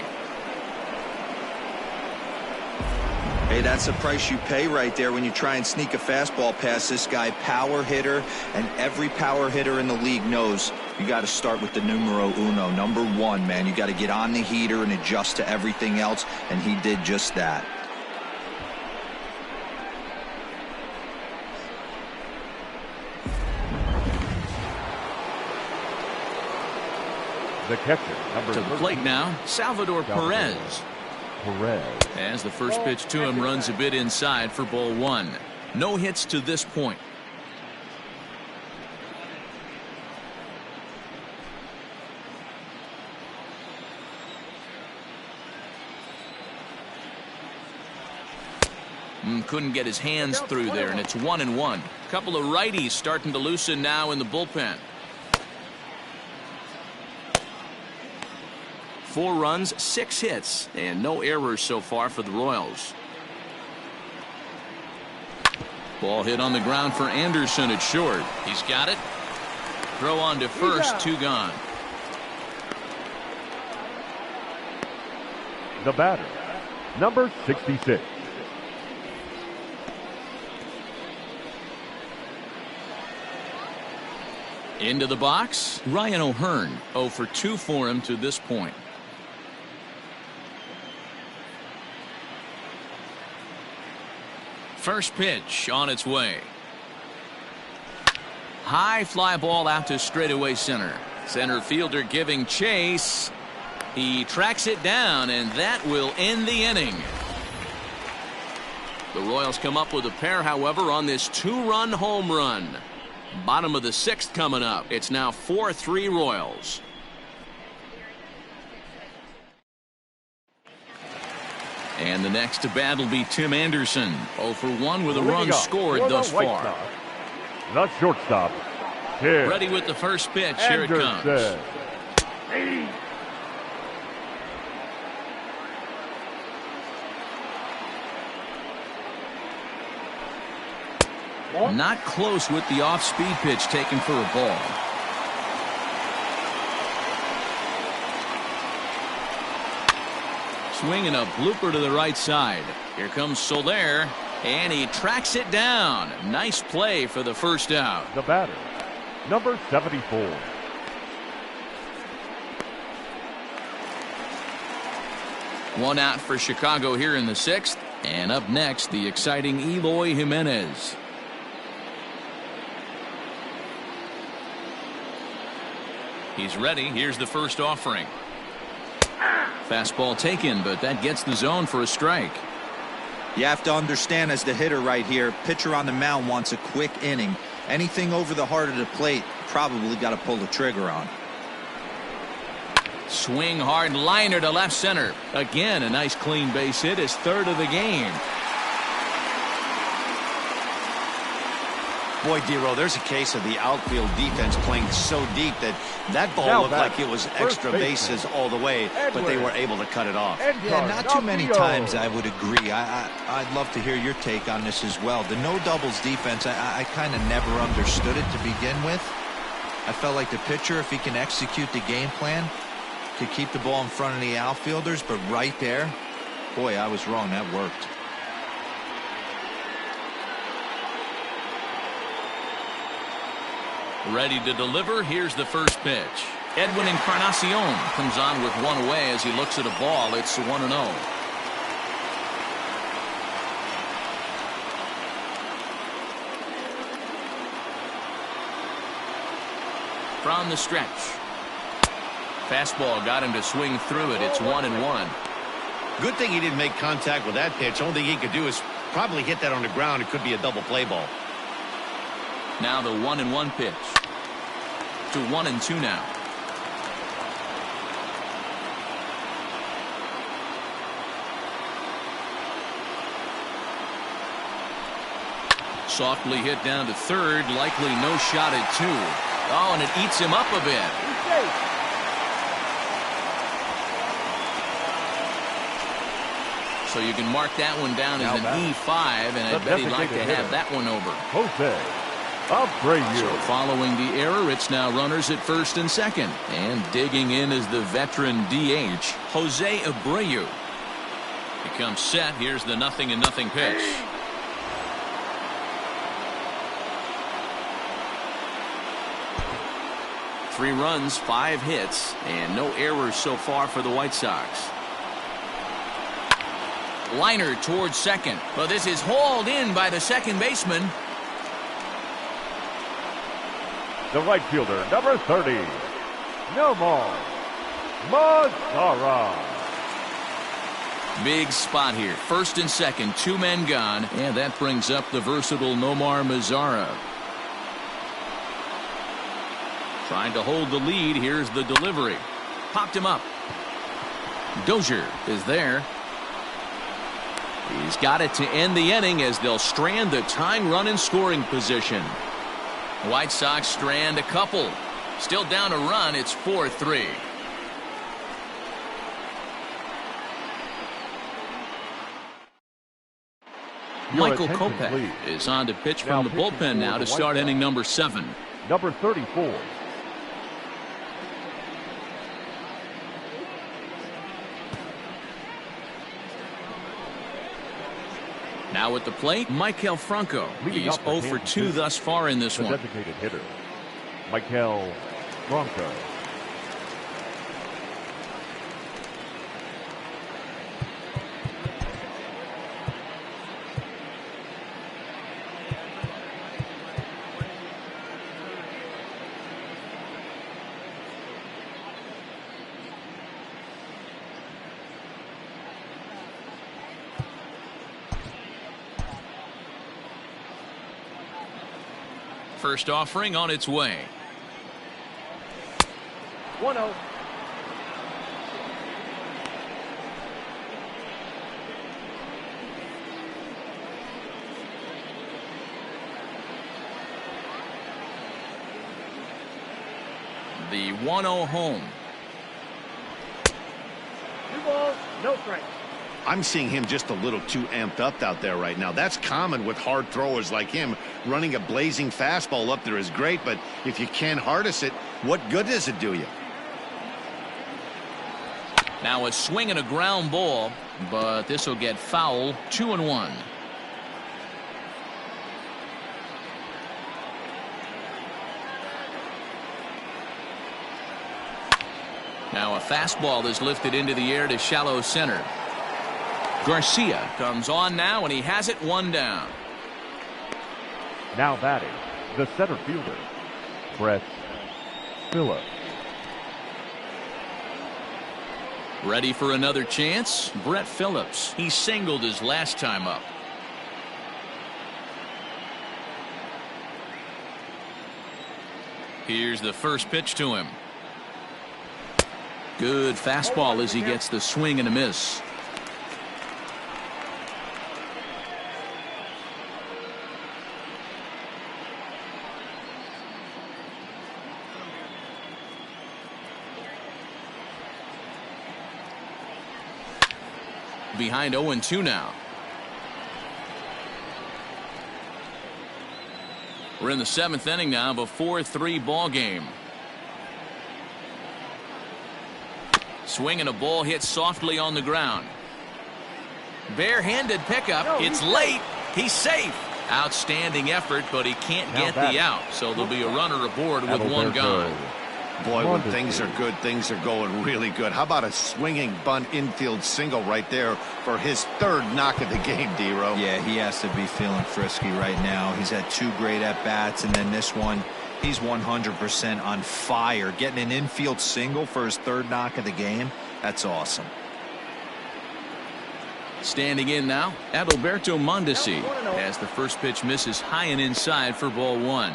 Hey, that's the price you pay right there when you try and sneak a fastball past this guy. Power hitter, and every power hitter in the league knows you got to start with the numero uno, number 1, man. You got to get on the heater and adjust to everything else, and he did just that. The catcher, number to the plate now, Salvador Perez. As the first pitch to him runs a bit inside for ball 1. No hits to this point. Couldn't get his hands through there, and it's 1-1. Couple of righties starting to loosen now in the bullpen. 4 runs, 6 hits, and no errors so far for the Royals. Ball hit on the ground for Anderson at short. He's got it. Throw on to first, 2 gone. The batter, number 66. Into the box, Ryan O'Hearn. 0 for 2 for him to this point. First pitch on its way. High fly ball out to straightaway center. Center fielder giving chase. He tracks it down, and that will end the inning. The Royals come up with a pair, however, on this 2-run home run. Bottom of the 6th coming up. It's now 4-3 Royals. And the next to bat will be Tim Anderson. 0 for 1 with a run scored thus far. The shortstop. Tim Ready with the first pitch. Anderson. Here it comes. Not close with the off-speed pitch taken for a ball. Swinging a blooper to the right side. Here comes Soler, and he tracks it down. Nice play for the first out. The batter, number 74. One out for Chicago here in the 6th. And up next, the exciting Eloy Jimenez. He's ready. Here's the first offering. Fastball taken, but that gets the zone for a strike. You have to understand, as the hitter right here, pitcher on the mound wants a quick inning. Anything over the heart of the plate, probably got to pull the trigger on. Swing hard liner to left center. Again, a nice clean base hit, his 3rd of the game. Boy, Dero, there's a case of the outfield defense playing so deep that ball looked like it was extra bases all the way, but they were able to cut it off. Yeah, not too many times I would agree. I'd love to hear your take on this as well. The no doubles defense, I kind of never understood it to begin with. I felt like the pitcher, if he can execute the game plan, could keep the ball in front of the outfielders, but right there, boy, I was wrong. That worked. Ready to deliver. Here's the first pitch. Edwin Encarnacion comes on with one away as he looks at a ball. It's 1-0. From the stretch. Fastball got him to swing through it. It's 1-1. Good thing he didn't make contact with that pitch. Only thing he could do is probably hit that on the ground. It could be a double play ball. Now the 1-1 pitch. To 1-2 now. Softly hit down to 3rd. Likely no shot at 2. Oh, and it eats him up a bit. So you can mark that one down as an E5, and I bet he'd like to have that one over. Jose Abreu. So following the error, it's now runners at 1st and 2nd. And digging in is the veteran DH, Jose Abreu. He comes set. Here's the 0-0 pitch. Three runs, 5 hits, and no errors so far for the White Sox. Liner towards second. Well, this is hauled in by the second baseman. The right fielder, number 30, Nomar Mazara. Big spot here. 1st and 2nd, 2 men gone, and that brings up the versatile Nomar Mazara. Trying to hold the lead. Here's the delivery. Popped him up. Dozier is there. He's got it to end the inning as they'll strand the tying run in scoring position. White Sox strand a couple. Still down a run. It's 4-3. Michael Kopech is on to pitch from the bullpen now to start inning number 7. Number 34. Now at the plate, Maikel Franco. He's 0 for 2 thus far in this one. Designated hitter, Maikel Franco. First offering on its way. 1-0. The 1-0 home. 2 balls, no strikes. I'm seeing him just a little too amped up out there right now. That's common with hard throwers like him. Running a blazing fastball up there is great, but if you can't harness it, what good does it do you? Now a swing and a ground ball, but this will get foul. 2-1. Now a fastball is lifted into the air to shallow center. Garcia comes on now, and he has it 1 down. Now batting, the center fielder, Brett Phillips. Ready for another chance? Brett Phillips. He singled his last time up. Here's the first pitch to him. Good fastball as he gets the swing and a miss. Behind 0-2 now. We're in the 7th inning now of a 4-3 ball game. Swing and a ball hit softly on the ground. Barehanded pickup. It's late. He's safe. Outstanding effort, but he can't get the out. So there'll be a runner aboard with 1 gone. Boy, when things are good, things are going really good. How about a swinging bunt infield single right there for his 3rd knock of the game, D-Row? Yeah, he has to be feeling frisky right now. He's had 2 great at-bats, and then this one, he's 100% on fire. Getting an infield single for his 3rd knock of the game, that's awesome. Standing in now, Adalberto Mondesi, as the first pitch misses high and inside for ball 1.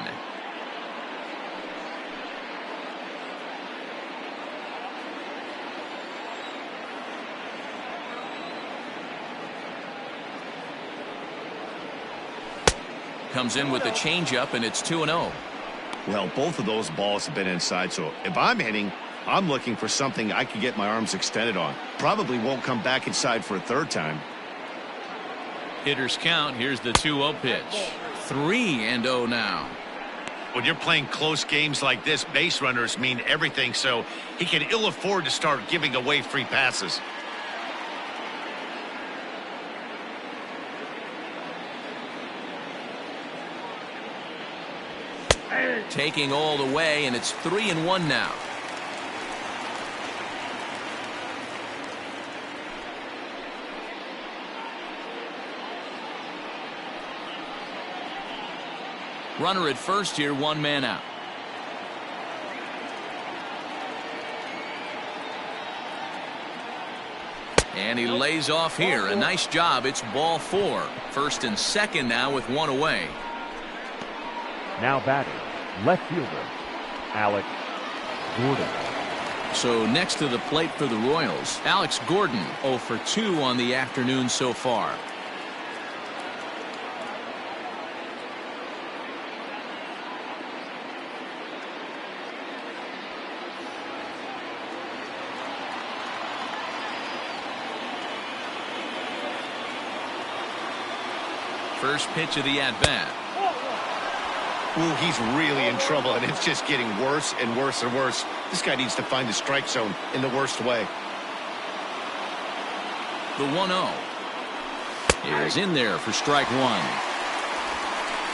Comes in with the changeup, and it's 2-0. Well, both of those balls have been inside, so if I'm hitting, I'm looking for something I can get my arms extended on. Probably won't come back inside for a 3rd time. Hitters count. Here's the 2-0 pitch. 3-0 now. When you're playing close games like this, base runners mean everything, so he can ill afford to start giving away free passes. Taking all the way, and it's 3-1 now. Runner at first here, 1 man out. And he lays off here. A nice job. It's ball 4. 1st and 2nd now with 1 away. Now batting, left fielder, Alex Gordon. So next to the plate for the Royals, Alex Gordon, 0 for 2 on the afternoon so far. First pitch of the at-bat. Ooh, he's really in trouble, and it's just getting worse and worse and worse. This guy needs to find the strike zone in the worst way. The 1-0 is in there for strike 1.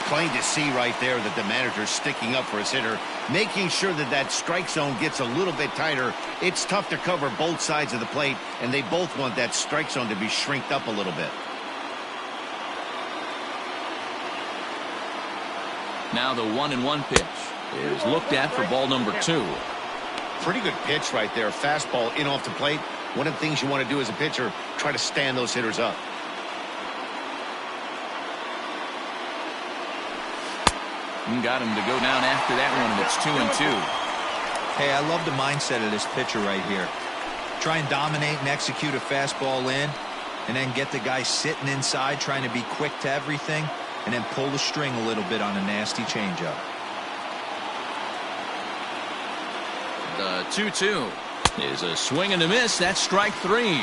Plain to see right there that the manager's sticking up for his hitter, making sure that that strike zone gets a little bit tighter. It's tough to cover both sides of the plate, and they both want that strike zone to be shrinked up a little bit. Now the 1-1 pitch is looked at for ball number 2. Pretty good pitch right there. Fastball in off the plate. One of the things you want to do as a pitcher, try to stand those hitters up. And got him to go down after that one, and it's 2-2. Hey, I love the mindset of this pitcher right here. Try and dominate and execute a fastball in, and then get the guy sitting inside trying to be quick to everything, and then pull the string a little bit on a nasty changeup. The 2-2 is a swing and a miss. That's strike 3.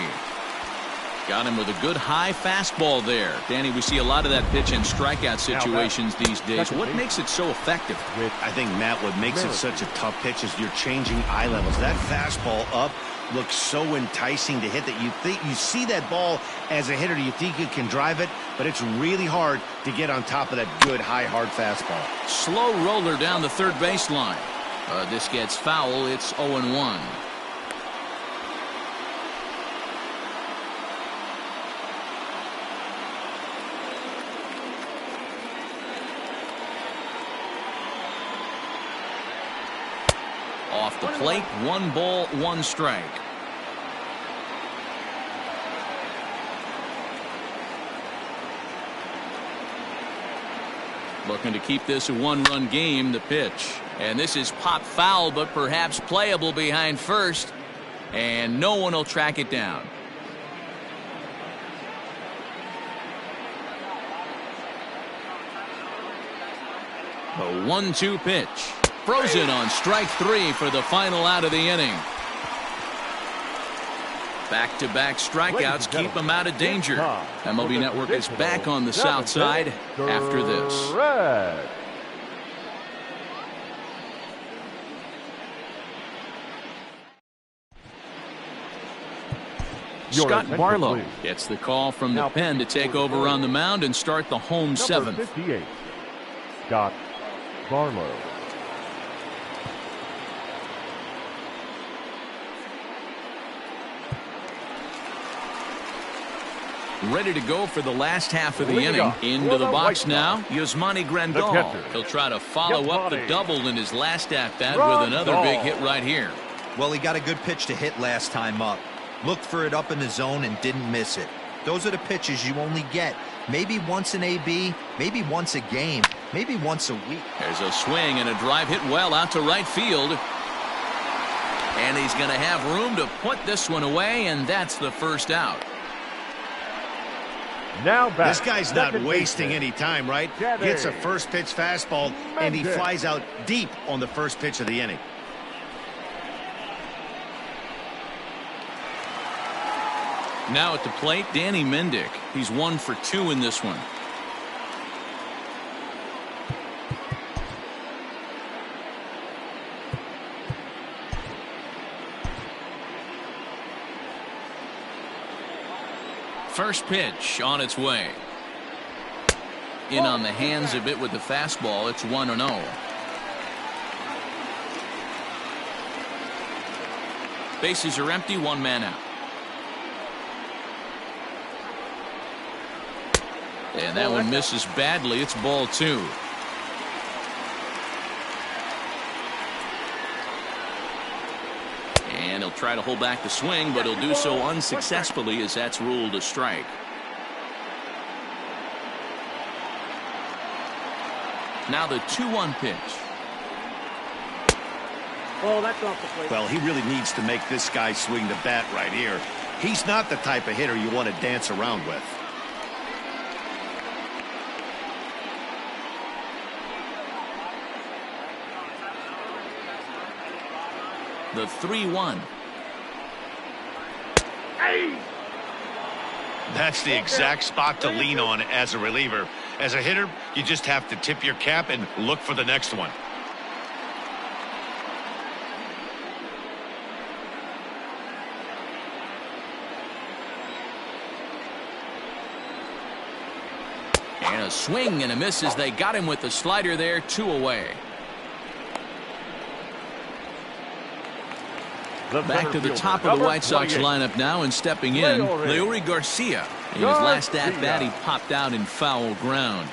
Got him with a good high fastball there. Danny, we see a lot of that pitch in strikeout situations these days. What makes it so effective? I think, Matt, what makes it such a tough pitch is you're changing eye levels. That fastball up looks so enticing to hit that you see that ball as a hitter, you think you can drive it, but it's really hard to get on top of that good high hard fastball. Slow roller down the third baseline. This gets foul. It's 0-1. Off the plate, 1 ball, 1 strike. Looking to keep this a 1-run game, the pitch. And this is pop foul, but perhaps playable behind first. And no one will track it down. The 1-2 pitch. Frozen on strike 3 for the final out of the inning. Back-to-back strikeouts keep him out of danger. MLB Network is back on the south side after this. Scott Barlow gets the call from the pen to take over on the mound and start the home 7th. 58, Scott Barlow. Ready to go for the last half of the inning. Into the box now, Yasmani Grandal. He'll try to follow up the double in his last at-bat with another big hit right here. Well, he got a good pitch to hit last time up. Looked for it up in the zone and didn't miss it. Those are the pitches you only get maybe once in AB, maybe once a game, maybe once a week. There's a swing and a drive hit well out to right field. And he's going to have room to put this one away, and that's the first out. Now back. This guy's not wasting any time, right? Gets a first pitch fastball, and he flies out deep on the first pitch of the inning. Now at the plate, Danny Mendick. He's 1 for 2 in this one. First pitch on its way. In on the hands a bit with the fastball. It's 1-0. Bases are empty, 1 man out. And that one misses badly. It's ball 2. And he'll try to hold back the swing, but he'll do so unsuccessfully as that's ruled a strike. Now the 2-1 pitch. Oh, that's off the plate. Well, he really needs to make this guy swing the bat right here. He's not the type of hitter you want to dance around with. The 3-1. That's the exact spot to lean on as a reliever. As a hitter, you just have to tip your cap and look for the next one. And a swing and a miss as they got him with the slider there. 2 away. Back to the top of the White Sox lineup now, and stepping in, Leury Garcia. In his last at-bat, he popped out in foul ground.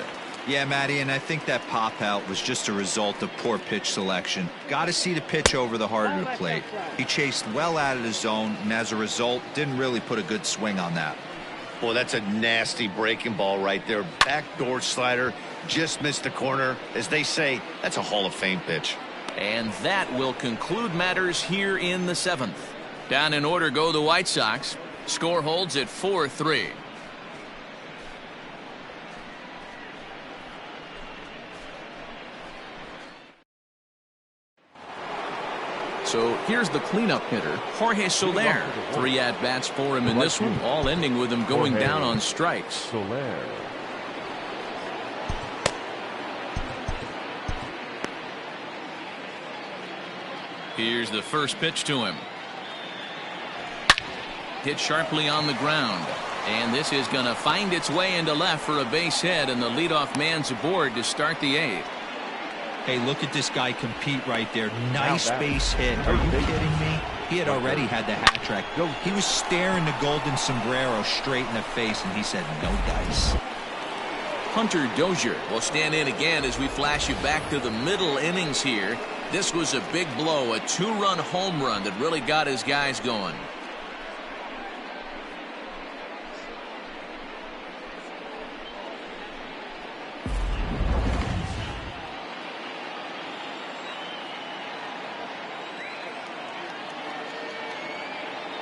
Yeah, Matty, and I think that pop-out was just a result of poor pitch selection. Got to see the pitch over the heart of the plate. He chased well out of the zone, and as a result, didn't really put a good swing on that. Boy, that's a nasty breaking ball right there. Backdoor slider. just missed the corner. As they say, that's a Hall of Fame pitch. And that will conclude matters here in the 7th. Down in order go the White Sox. Score holds at 4-3. So here's the cleanup hitter, Jorge Soler. 3 at-bats for him in this one, all ending with him going down on strikes. Soler. Here's the first pitch to him. Hit sharply on the ground. And this is going to find its way into left for a base hit, and the leadoff man's aboard to start the 8th. Hey, look at this guy compete right there. Nice base hit. Are you kidding me? He had already had the hat trick. He was staring the golden sombrero straight in the face, and he said, no dice. Hunter Dozier will stand in again as we flash you back to the middle innings here. This was a big blow, a 2-run home run that really got his guys going.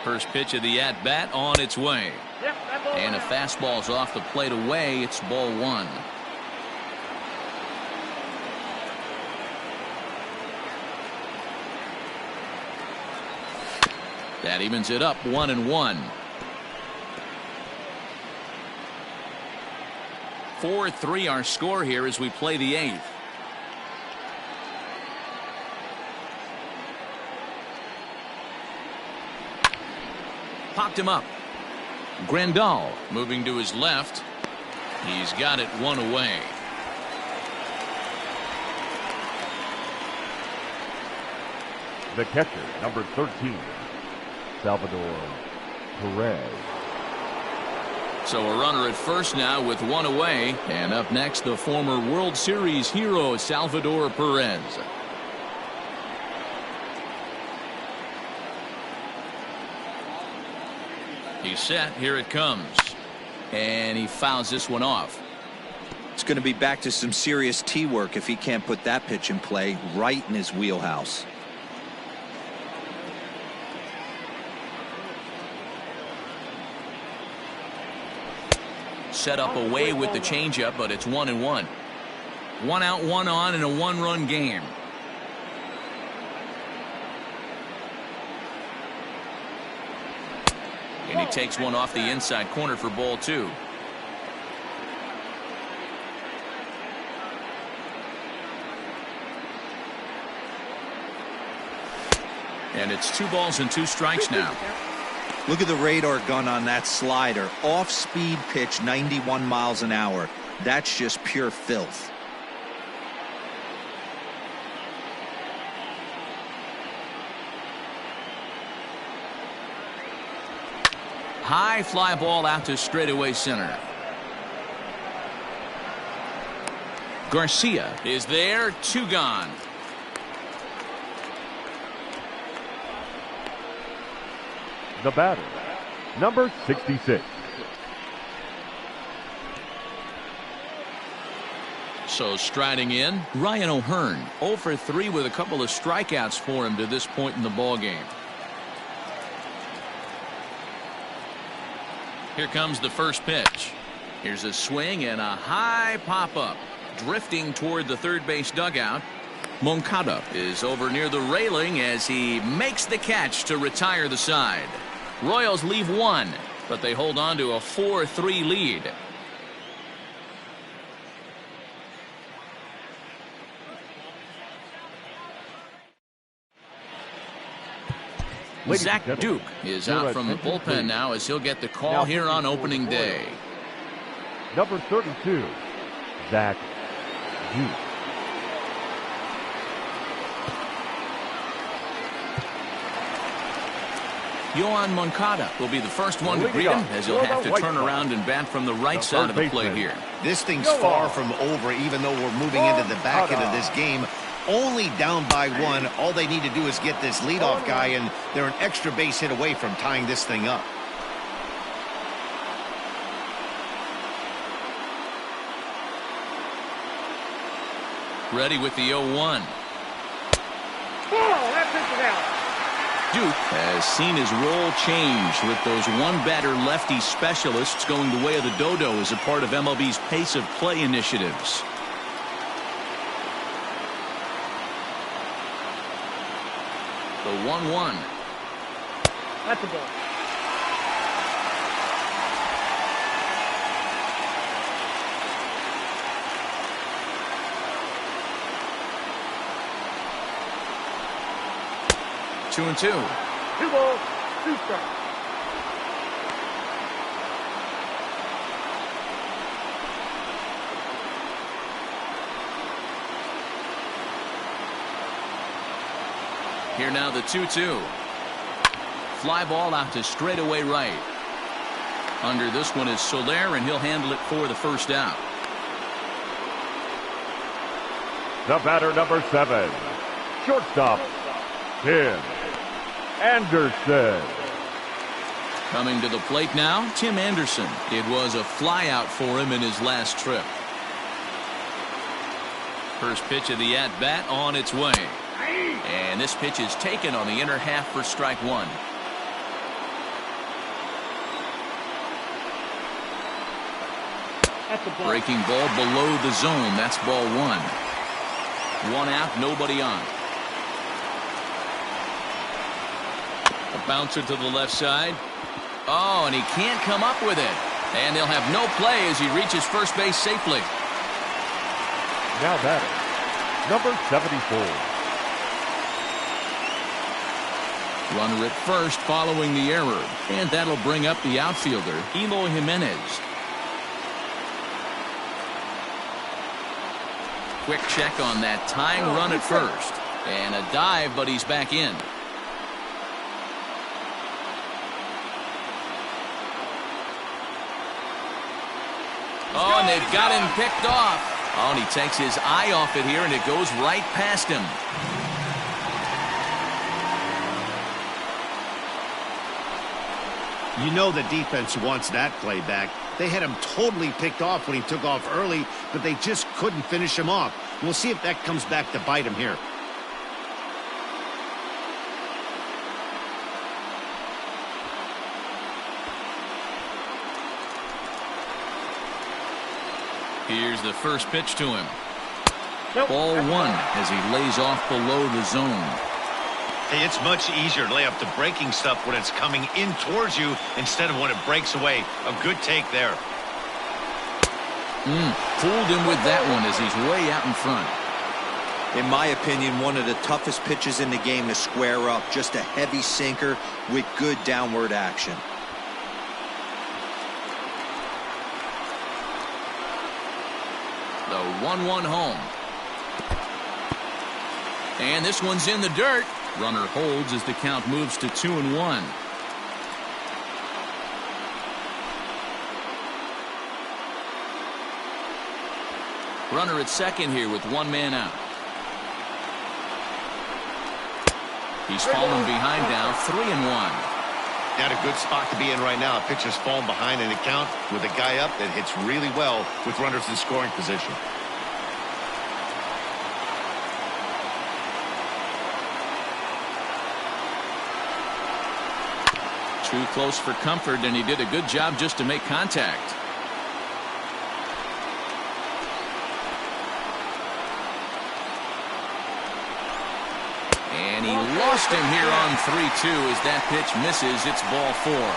First pitch of the at-bat on its way. And a fastball's off the plate away. It's ball 1. That evens it up 1-1. 4-3 our score here as we play the 8th. Popped him up. Grandal moving to his left. He's got it 1 away. The catcher, number 13, Salvador Perez. So a runner at first now with 1 away. And up next, the former World Series hero, Salvador Perez. He's set. Here it comes. And he fouls this one off. It's going to be back to some serious tee work if he can't put that pitch in play right in his wheelhouse. Set up away with the changeup, but it's 1-1. 1 out, 1 on in a 1-run game. And he takes one off the inside corner for ball 2. And it's 2 balls and 2 strikes now. Look at the radar gun on that slider. Off-speed pitch, 91 miles an hour. That's just pure filth. High fly ball out to straightaway center. Garcia is there. 2 gone. The batter, number 66. So striding in, Ryan O'Hearn, 0 for 3 with a couple of strikeouts for him to this point in the ball game. Here comes the first pitch. Here's a swing and a high pop-up. Drifting toward the third base dugout. Moncada is over near the railing as he makes the catch to retire the side. Royals leave 1, but they hold on to a 4-3 lead. Zach Duke is out from the bullpen now as he'll get the call here on opening day. Number 32, Zach Duke. Yohan Moncada will be the first one to greet him as he'll have to turn around and bat from the right side of the plate here. This thing's far from over, even though we're moving into the back end of this game. Only down by 1. All they need to do is get this leadoff guy, and they're an extra base hit away from tying this thing up. Ready with the 0-1. That pitch is out. Duke has seen his role change with those one-batter lefty specialists going the way of the dodo as a part of MLB's pace of play initiatives. The 1-1. That's a ball. Two and two. 2 balls, 2 strikes. Here now the 2-2. Fly ball out to straightaway right. Under this one is Soler, and he'll handle it for the first out. The batter, number 7. Shortstop, Tim Anderson. Coming to the plate now, Tim Anderson. It was a flyout for him in his last trip. First pitch of the at-bat on its way. And this pitch is taken on the inner half for strike one. That's a ball. Breaking ball below the zone. That's ball one. One out, nobody on. A bouncer to the left side. Oh, and he can't come up with it. And they'll have no play as he reaches first base safely. Now batter, number 74. Runner at first following the error. And that'll bring up the outfielder, Eloy Jimenez. Quick check on that tying run at first. And a dive, but he's back in. Oh, and they've got him picked off. Oh, and he takes his eye off it here, and it goes right past him. You know the defense wants that play back. They had him totally picked off when he took off early, but they just couldn't finish him off. We'll see if that comes back to bite him here. Here's the first pitch to him. Nope. Ball one as he lays off below the zone. Hey, it's much easier to lay up the breaking stuff when it's coming in towards you instead of when it breaks away. A good take there. Fooled him with that one as he's way out in front. In my opinion, one of the toughest pitches in the game to square up. Just a heavy sinker with good downward action. The 1-1 home. And this one's in the dirt. Runner holds as the count moves to 2-1. Runner at second here with one man out. He's fallen behind now, 3-1. Not a good spot to be in right now. A pitcher's fallen behind in the count with a guy up that hits really well with runners in scoring position. Too close for comfort, and he did a good job just to make contact. And he lost him here on 3-2 as that pitch misses. It's ball four.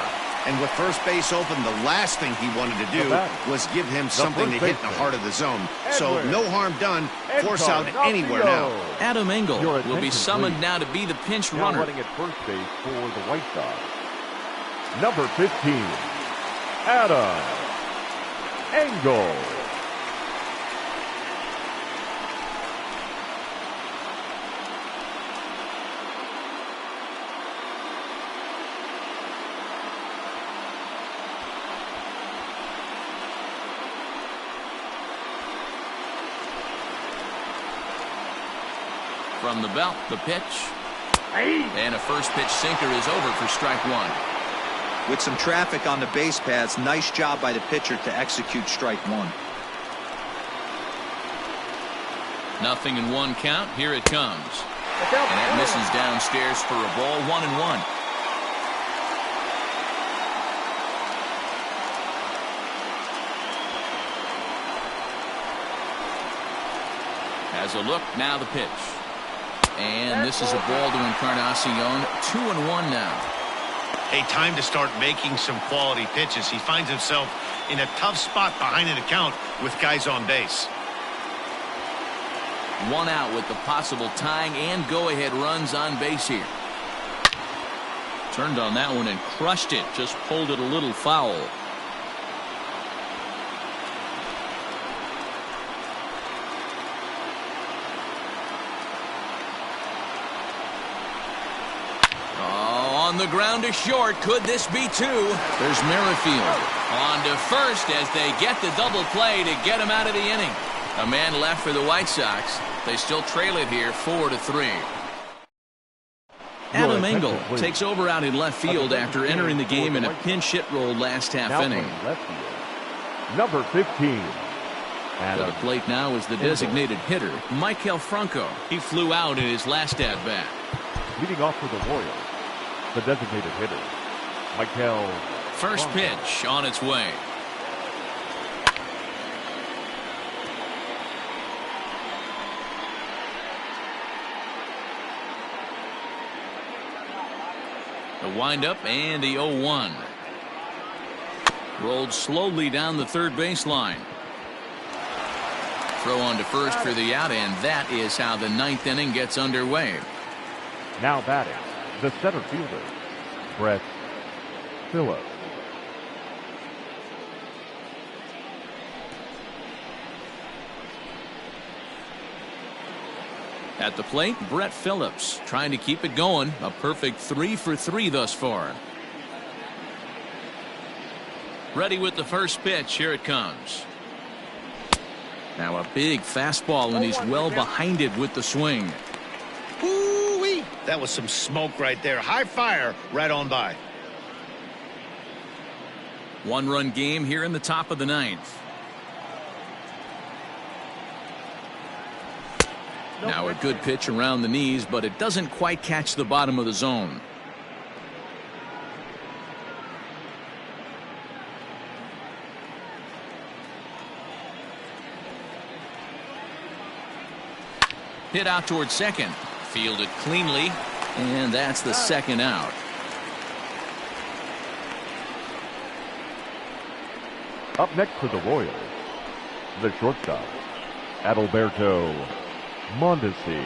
And with first base open, the last thing he wanted to do was give him something to hit in the heart of the zone. So no harm done. Force out anywhere now. Adam Engel will be summoned now to be the pinch runner. Running at first base for the White Sox, number 15, Adam Engel. From the belt, the pitch. And a first pitch sinker is over for strike one. With some traffic on the base paths, nice job by the pitcher to execute strike one. Nothing in one count. Here it comes. And that misses downstairs for a ball. 1-1. Has a look. Now the pitch. And this is a ball to Encarnacion. 2-1 now. Hey, time to start making some quality pitches. He finds himself in a tough spot behind an account with guys on base. 1 out with the possible tying and go-ahead runs on base here. Turned on that one and crushed it. Just pulled it a little foul. On the ground to short. Could this be 2? There's Merrifield on to first as they get the double play to get him out of the inning. A man left for the White Sox. They still trail it here 4-3. Adam Engel takes over out in left field after entering the game in a pinch hit role last half inning. Number 15. To the plate now is the designated hitter, Maikel Franco. He flew out in his last at-bat. Leading off for the Royals, the designated hitter, Maikel. First pitch on its way. The windup and the 0-1. Rolled slowly down the third baseline. Throw on to first for the out, and that is how the 9th inning gets underway. Now batting, the center fielder, Brett Phillips. At the plate, Brett Phillips trying to keep it going. A perfect 3 for 3 thus far. Ready with the first pitch. Here it comes. Now a big fastball, and he's well behind it with the swing. Ooh-wee. That was some smoke right there. High fire right on by. 1-run game here in the top of the 9th. Now a good pitch around the knees, but it doesn't quite catch the bottom of the zone. Hit out towards second. Fielded cleanly, and that's the second out. Up next for the Royals, the shortstop, Adalberto Mondesi.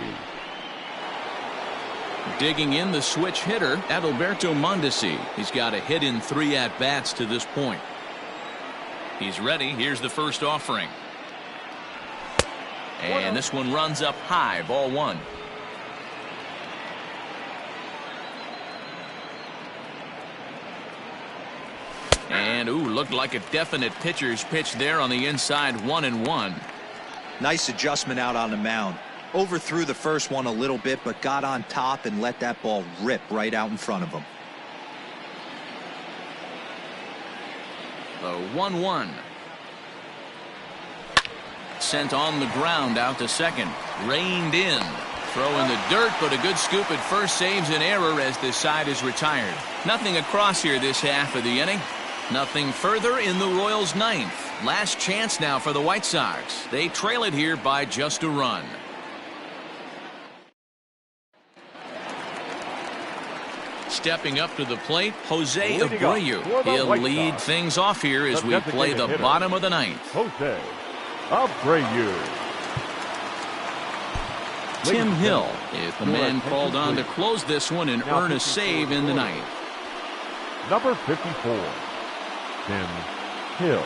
Digging in the switch hitter, Adalberto Mondesi. He's got a hit in 3 at-bats to this point. He's ready. Here's the first offering. And this one runs up high. Ball 1. And, looked like a definite pitcher's pitch there on the inside. 1-1. Nice adjustment out on the mound. Overthrew the first one a little bit, but got on top and let that ball rip right out in front of him. The 1-1. Sent on the ground out to second. Reined in. Throw in the dirt, but a good scoop at first saves an error as this side is retired. Nothing across here this half of the inning. Nothing further in the Royals' 9th. Last chance now for the White Sox. They trail it here by just a run. Stepping up to the plate, Jose Abreu. He'll lead things off here as we play the bottom of the 9th. Jose Abreu. Tim Hill is the man called on to close this one and earn a save in the 9th. Number 54, Tim Hill.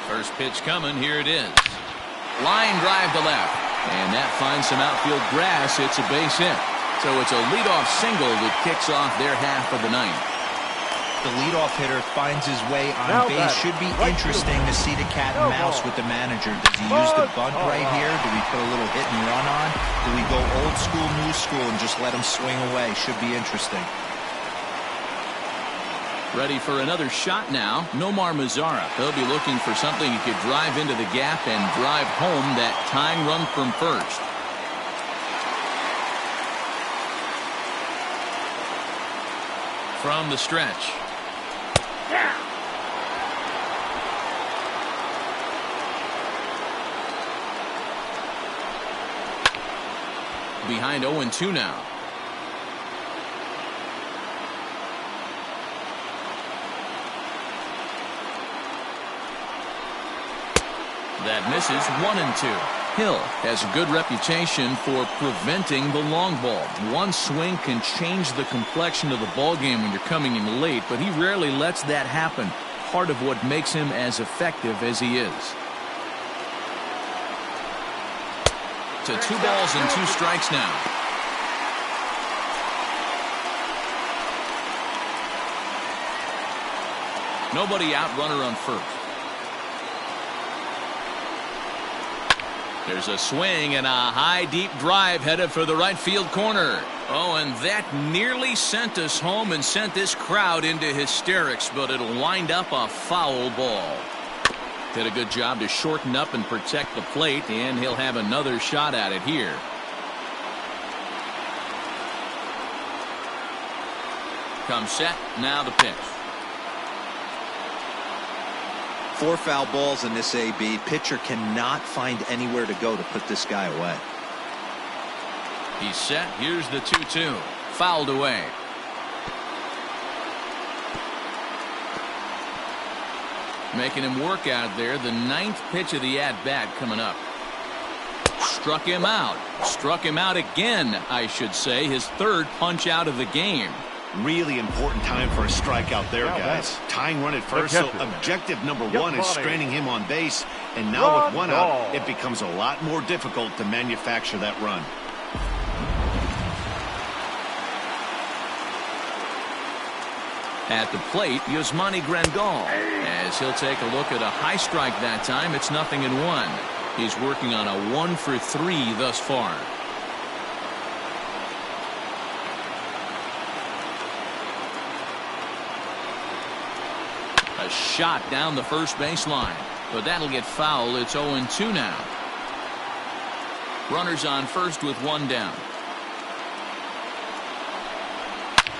First pitch coming. Here it is. Line drive to left. And that finds some outfield grass. It's a base hit. So it's a leadoff single that kicks off their half of the 9th. The leadoff hitter finds his way on base. Should be interesting to see the cat and mouse with the manager. Does he use the bunt right here? Do we put a little hit and run on? Do we go old school, new school, and just let him swing away? Should be interesting. Ready for another shot now. Nomar Mazara. He'll be looking for something he could drive into the gap and drive home that tying run from first. From the stretch. Behind 0-2 now. That misses. 1-2. Hill has a good reputation for preventing the long ball. One swing can change the complexion of the ball game when you're coming in late, but he rarely lets that happen. Part of what makes him as effective as he is. To 2 balls and 2 strikes now. Nobody out, runner on first. There's a swing and a high deep drive headed for the right field corner. Oh, and that nearly sent us home and sent this crowd into hysterics, but it'll wind up a foul ball. Did a good job to shorten up and protect the plate, and he'll have another shot at it here. Comes set, now the pitch. 4 foul balls in this AB. Pitcher cannot find anywhere to go to put this guy away. He's set. Here's the 2-2. Fouled away. Making him work out there. The 9th pitch of the at-bat coming up. Struck him out. Struck him out again, I should say. His 3rd punch out of the game. Really important time for a strikeout there, guys. Tying run at first, so objective number 1 is straining him on base. And now with 1 out, it becomes a lot more difficult to manufacture that run. At the plate, Yasmani Grandal. As he'll take a look at a high strike that time, it's 0-1. He's working on a 1 for 3 thus far. A shot down the first baseline, but that'll get foul. It's 0-2 now. Runners on first with 1 down.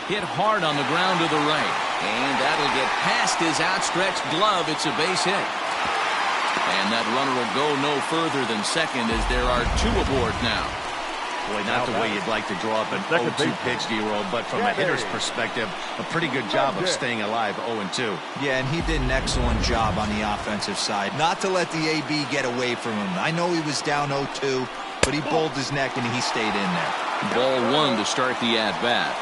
Hit hard on the ground to the right, and that'll get past his outstretched glove. It's a base hit, and that runner will go no further than second as there are 2 aboard now. Boy, not the way you'd like to draw up an 0-2 pitch, D-Roll, but from a hitter's perspective, a pretty good job of staying alive. 0-2. Yeah, and he did an excellent job on the offensive side. Not to let the AB get away from him. I know he was down 0-2, but he bowled his neck and he stayed in there. Ball 1 to start the at-bat.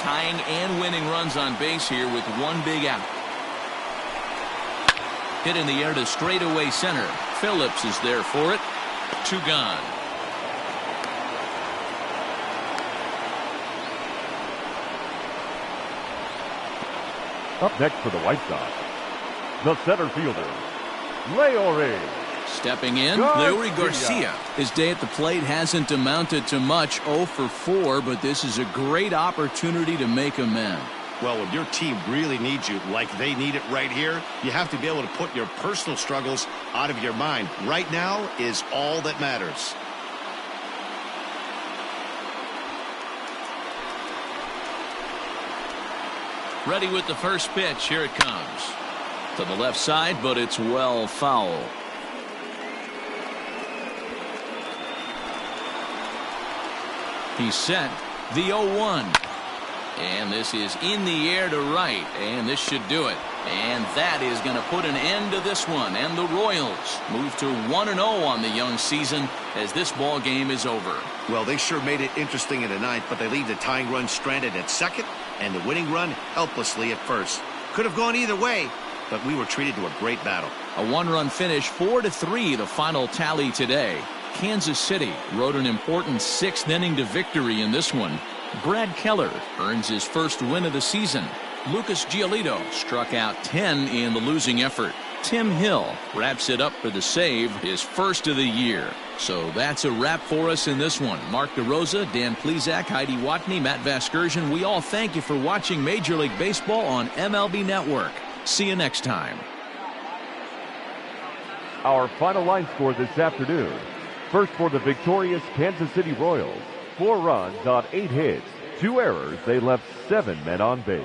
Tying and winning runs on base here with 1 big out. Hit in the air to straightaway center. Phillips is there for it. 2 gone. Up next for the White Sox, the center fielder, Leori. Stepping in, Leori Garcia. His day at the plate hasn't amounted to much, 0 for 4, but this is a great opportunity to make amends. Well, when your team really needs you, like they need it right here, you have to be able to put your personal struggles out of your mind. Right now is all that matters. Ready with the first pitch. Here it comes. To the left side, but it's well foul. He's set. The 0-1. And this is in the air to right, and this should do it. And that is going to put an end to this one, and the Royals move to 1-0 on the young season as this ball game is over. Well, they sure made it interesting in the 9th, but they leave the tying run stranded at second and the winning run helplessly at first. Could have gone either way, but we were treated to a great battle. A 1-run finish, 4-3 the final tally today. Kansas City rode an important 6th inning to victory in this one. Brad Keller earns his first win of the season. Lucas Giolito struck out 10 in the losing effort. Tim Hill wraps it up for the save, his first of the year. So that's a wrap for us in this one. Mark DeRosa, Dan Plesac, Heidi Watney, Matt Vasgersian, we all thank you for watching Major League Baseball on MLB Network. See you next time. Our final line score this afternoon. First for the victorious Kansas City Royals. 4 runs on 8 hits. 2 errors. They left 7 men on base.